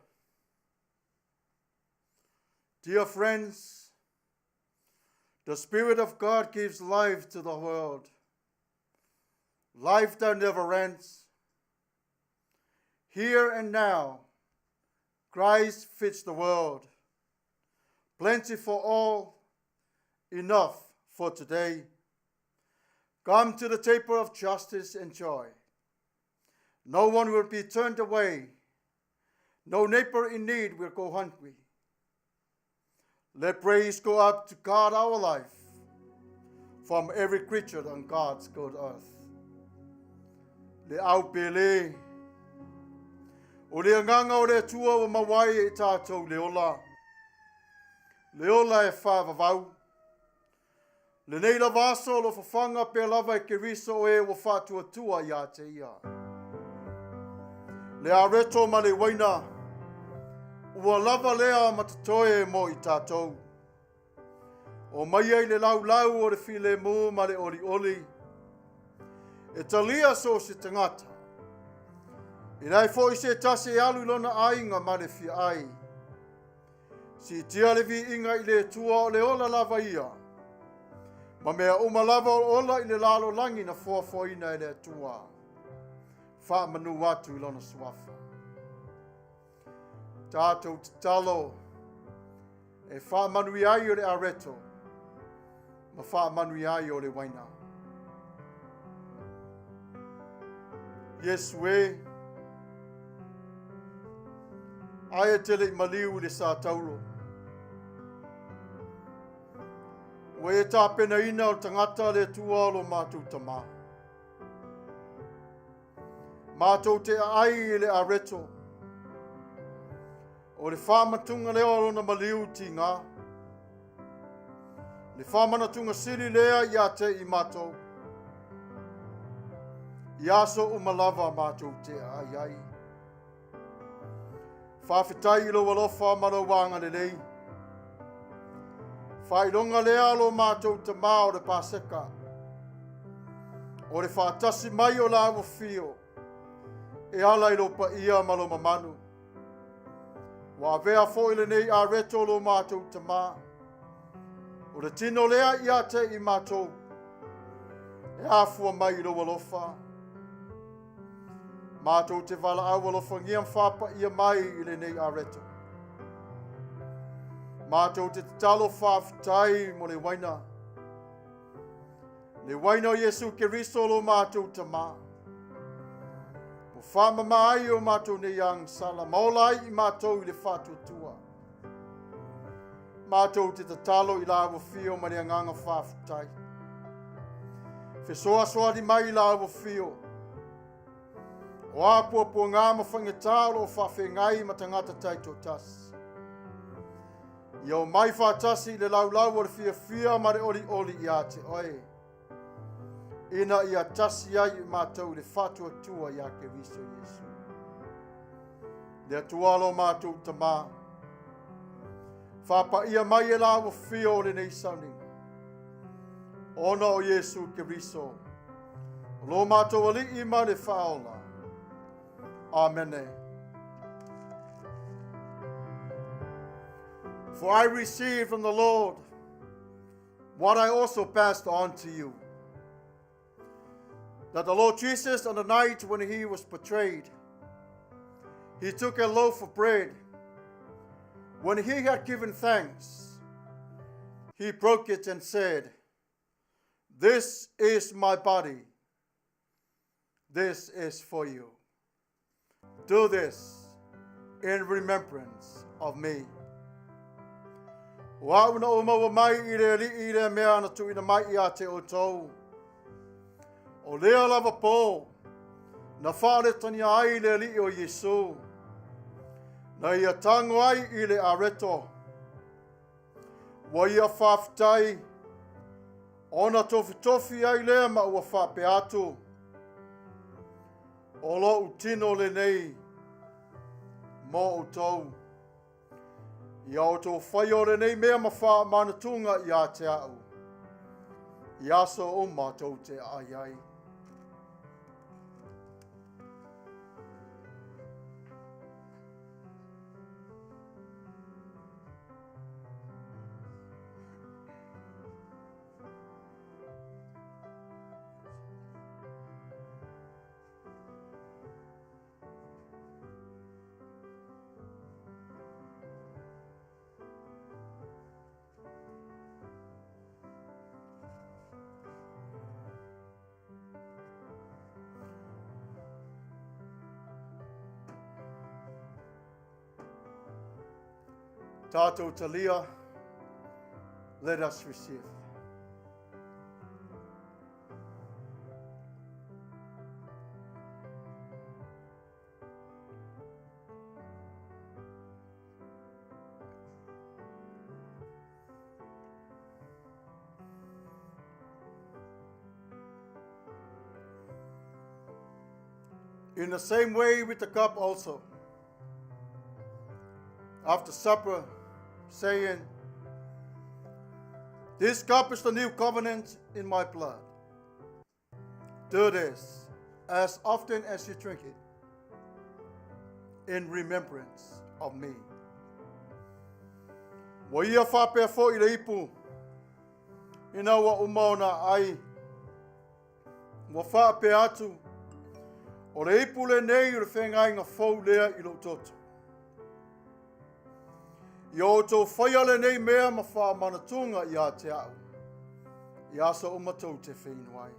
Speaker 1: Dear friends, the Spirit of God gives life to the world. Life that never ends. Here and now, Christ fits the world. Plenty for all, enough for today. Come to the table of justice and joy. No one will be turned away. No neighbor in need will go hungry. Let praise go up to God our life from every creature on God's good earth. Le au pele. O le nganga o le tua o mawai e tātou leola. Leola e whāwawau. Le nei la vaso lo whawhanga pe lava e ke riso e wa whātua tua ia te ia. Le a reto ma le waina. Ua lava lea matatoe mo i tātou. O Maia i le lau o le file mo ma le oli oli. E talia so se tangata. I rai fo i se tase alu lona ainga ma le fia ai. Si tia le vi inga i le tua o le ola lava ia. Ma mea uma lava o ola i le lalo langi na foafoina i le tua. Faamanatuga i lona suafa. Tatou te talo e Manuia o le areto. Ma Manuia o le waina. Yesu e aia tele maliu le sa taulo. Wa e tāpena ina o tangata le tua lo mātou tama. Mātou te ai le areto. O le whāmatunga leo lona maliu ti ngā. Le whāmanatunga siri lea i a te i mātou. I aso umalava mātou te ai ai. Whawhitai ilo walofa marawanga le lei. Whailonga lea lo mātou te mā o le Paseka. O le Faatasi mai o la Mafio. E ala ilo pa ia malo mamanu. Wa vea fo ile nei a reto lo mātou te mā. O le tino lea i a te i mātou. E afua mai ilo walofa. Mātou te wala au walofa ngiam whapa ia mai ile nei a reto. Mātou te talo whawhitai mo le waina. Le waina o Yesu ke riso lo mātou te mā. Mo whama mai o mātou ne yang sala. Maolai i mātou i le whātua tua. Mātou te talo i la awafio ma le anganga whawhitai. Fesoa soa di mai i la awafio. O apua ngā mawhangetalo o whawhengai ma tangata taito tasi. Yo mai Faatasi le lau o le fia ma le oli i a te oe. Ina i a tasi ai i mātou le whātua tua i a ke riso Yesu. Le atualo mātou tamā. Whapa ia mai e lau fia o le nei Sauniga. Ona o Yesu ke riso. Lo mātou ali i ma le whaola. Amene. For I received from the Lord what I also passed on to you. That the Lord Jesus, on the night when he was betrayed, he took a loaf of bread. When he had given thanks, he broke it and said, "This is my body. This is for you. Do this in remembrance of me." Wa una o maua mai i le mea na tu ina mai i a te AUTU. O lea lava pō, na whare tani ai le li o Yesu. Na ia tango ai i le areto. Wa ia whawhitai, ona tofi ai lea ma ua whape atu. O lo utino le nei, mo AUTU. Ia o tō whai o nei mea ma Faamanatuga i a te au. I aso o mātou te ai ai. Tatou talia, let us receive. In the same way with the cup also, after supper, saying, this cup is the new covenant in my blood. Do this as often as you drink it in remembrance of me. Wa ia whapea fo i le ipu, ina wa umauna ai, wa whapea atu, o le ipu le nei o le whengai ngā fau lea i lo toto. I o tō whaia le nei mea ma Faamanatuga i a te au. I asa o matou te whenua ai.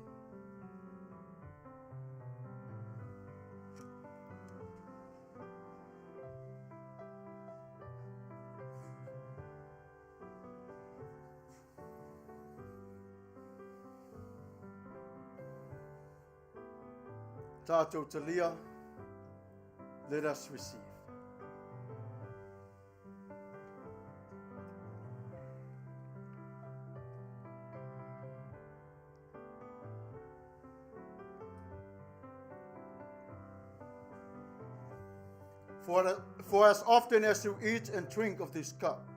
Speaker 1: Tatou talia, let us receive. For as often as you eat and drink of this cup,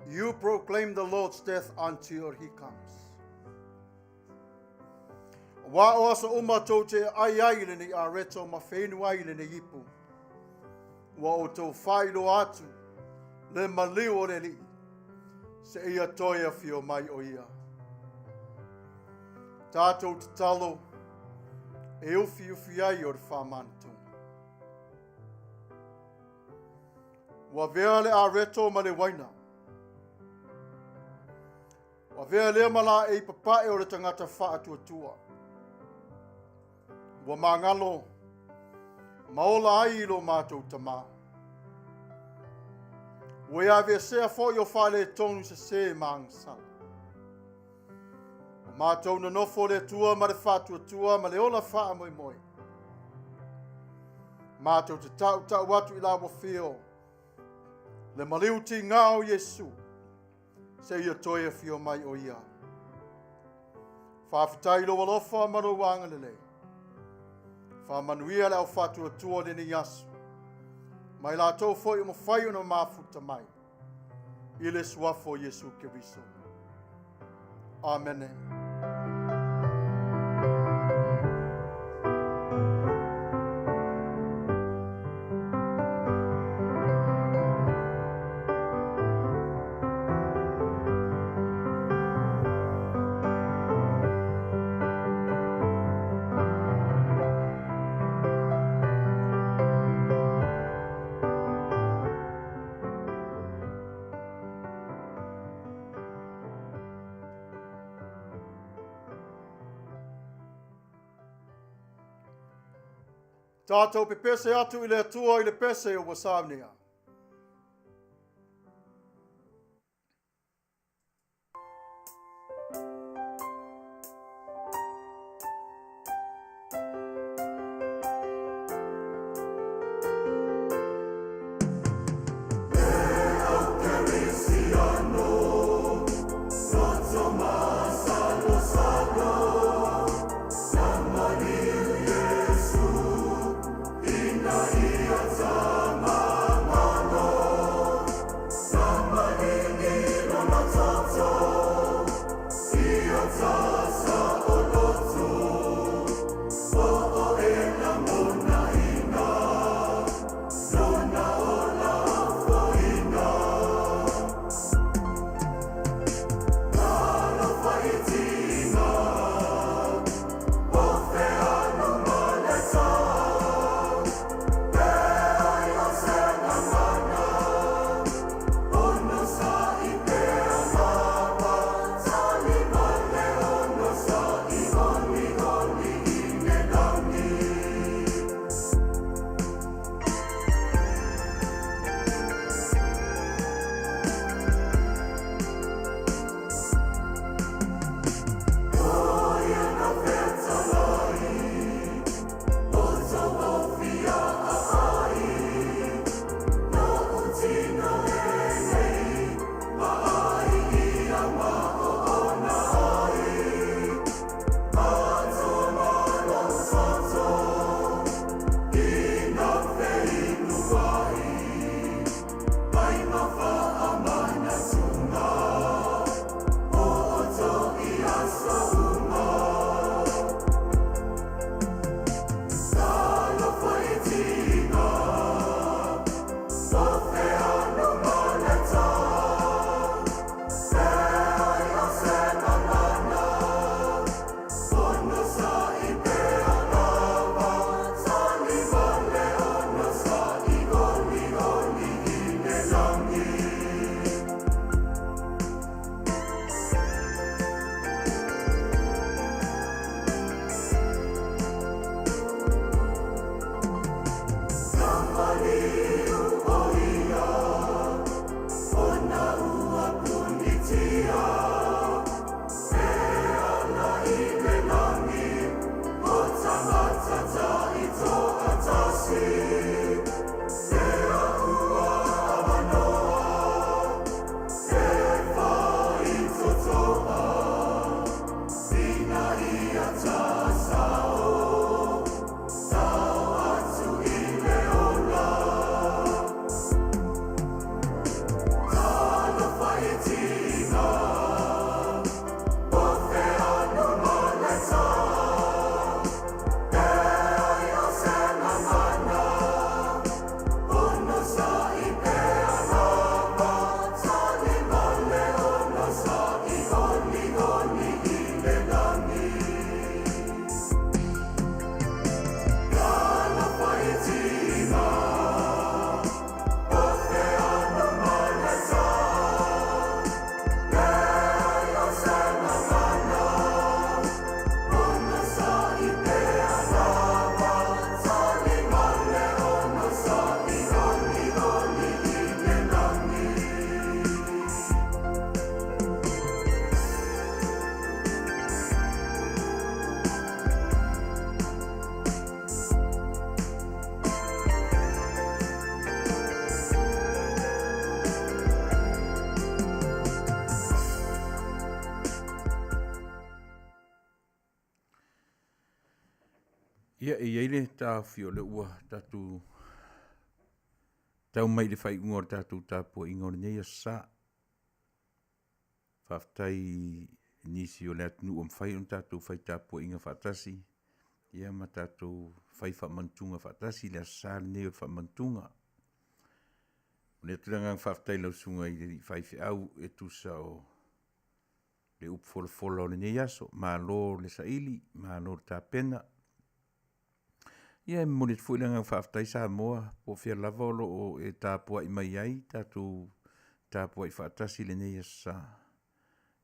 Speaker 1: you proclaim the Lord's death until he comes. Wa o asa umatou te ai le ni a reto ma whenua i le ni ipu. Wa o tau whailo atu le maliu o le li, se ia toia fio mai o ia. Tatou te talo, e ufi ai o le Faamanatuga. Wa vea le a reto ma le waina. Wa vea le mala e papae o le tangata whaatuatua. Wa mangalo, maola ai ilo mātou tama. Wa ia vea sea fo i o whale tonu se mangsala. Wa mātou na nofo le tua ma le whaatuatua ma le ola wha moi moi. Mātou te tau watu i la wafio. Le maliu ti ngao Yesu, se ia toia fio mai o ia. Whawhitai lo walofa maro wanga lele. Manuia le au fatuatua le ni yasu. Mai la tau foi o mawhai o na Mafuta mai. I le suafo Yesu Keriso. Amene. Tatou pe pese atu i le atua i le pese o Sauniga.
Speaker 3: Sama
Speaker 2: Ia e eile tā fio le ua tātou tau mai le whai ngor tātou Tapua'i ngor nei a sa. Whaftai nisi o le atunu o mwhai on tātou whai Tapua'i ngā Faatasi. Ia ma tātou whai Faamanatuga Faatasi le a sa le nei o Faamanatuga. Le turanga whaftai lau sunga i le whai FAITAU e tusa o le upofola o le nei aso. Ma lo le saili, ma lo le tāpena. Ia mo le fuilanga whaftai sa moa po fia lava o e Tapua'i mai ai tātou Tapua'i Faatasi le nei asa.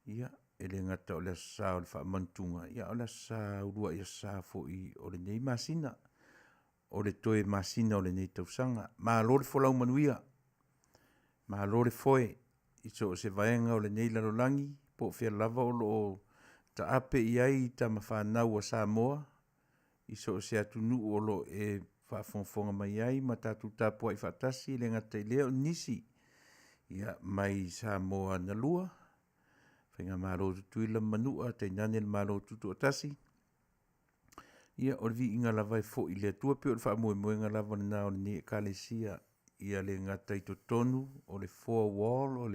Speaker 2: Ia e le ngata o le asa o le Faamanatuga. Ia o le asa urua i asa fo i o le nei masina. O le toe masina o le nei tausanga. Ma lo le folau Manuia. Ma lo le foe. I so se vaenga o le nei lalolangi. Po fia lava o ta ape i ai ta mawhanau a sa moa. I so se atunu o lo e whaafonga mai ai, ma tātou Tapua'i Faatasi, le ngata i leo nisi. Ia mai sa moa na lua. Whainga maro tutuila manua, te nane le maro tutu atasi. Ia o vi inga lava e fo i le atua peo le whaamoe moenga lava na o ni e kalesia. Ia le ngata i totonu, o le four wall,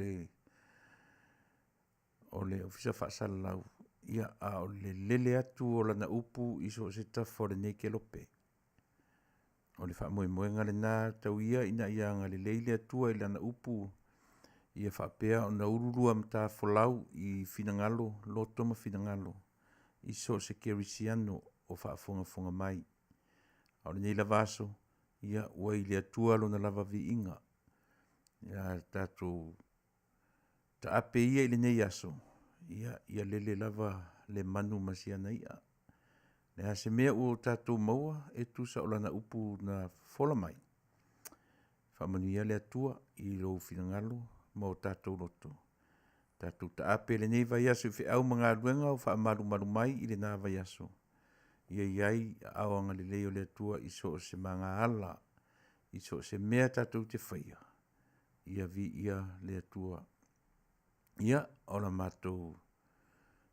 Speaker 2: o le ofisa whaasala lau. Ia a o le lele atu o lana upu iso se tafo le nei ke lope. O le whaamoe moenga le nā tau ia ina ia nga le leile atua i lana upu. Ia whaapea o na ururua mta folau i finangalo, lotoma finangalo. Iso se kerisiano o whaafonga mai. O le nei lavaso, ia ua i le atua lo na lava vi inga. Ia tātou ta ape ia i le nei aso. Ia lele lava le manu masiana ia. Le hase mea o tātou maua e tusa o lana upu na fola mai. Whamanuia le atua i lo finangalo ma o tātou loto. Tātou ta ape le nei vai aso i whiau mga ruenga o whaamaru maru mai i le nā vai aso. Ia iai awanga le leo le atua i so se mga ala. I so se mea tātou te whaia. Ia vi ia le atua. Ia, o la mātou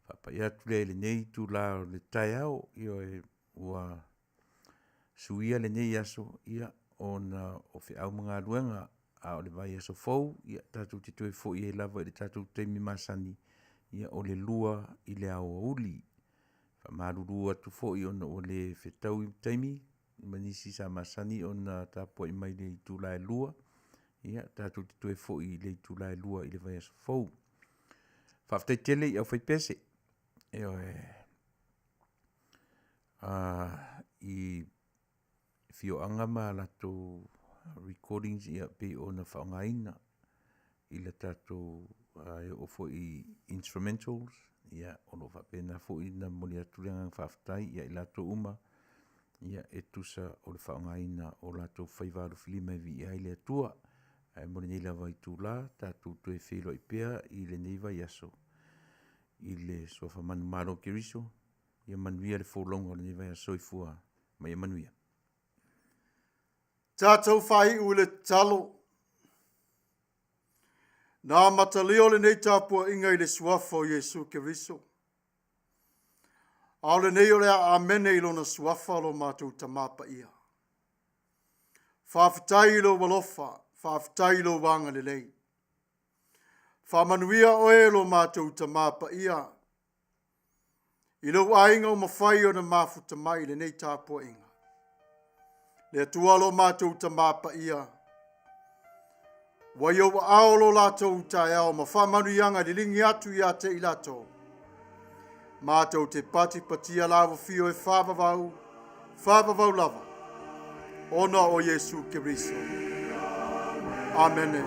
Speaker 2: whapai atu le nei tu la o le tai au, ia e ua suia le nei aso, ia o na o whiau mga ruenga a o le vai aso fau, ia tātou te toe fo i e lava i le tātou teimi masani, ia o le lua i le au uli. Whamaruru atu fo i ona o le whetau i teimi, manisi sa masani o na Tapua'i mai le tu la e lua, ia tātou te toe fo i le tu la e lua i le vai aso fau. Whaftai tele i au whai pese. Eo e. I fio angama lato recordings i ape o na whaongaina. I la tato e o fo i instrumentals. Ia o lo whapena fo i na moli aturengang whaftai. Ia i lato uma. Ia e tusa o le whaongaina o lato whaivaru filima vi i aile atua. Ai mori nei la vai tu la, tātou toe whilo i pēr i le nei vai aso. I le sofa manu maro kiriso, ia Manuia le fōlonga o le nei vai aso i fua, mai Manuia.
Speaker 1: Tātou whai u le talo. Nā mataleo le nei Tapua'i inga i le suafa o Jesu kiriso. Ao le nei o le Amene i lona suafa lo mātou tamapa ia. Whaafitai lo walofa. Whaafitai lo wanga le lei. Faamanuia oe lo mātou tamapa ia. I lo ainga o mawhai o na Mafuta mai le nei Tapua'i inga. Le atua lo mātou tamapa ia. Wa yo wa ao lo lātou tai ao ma whaamanuianga li lingi atu ia te i lātou. Mātou te pati patia lawa fio e whāvavau lava. Ona o Jesu Kiriso. Amene.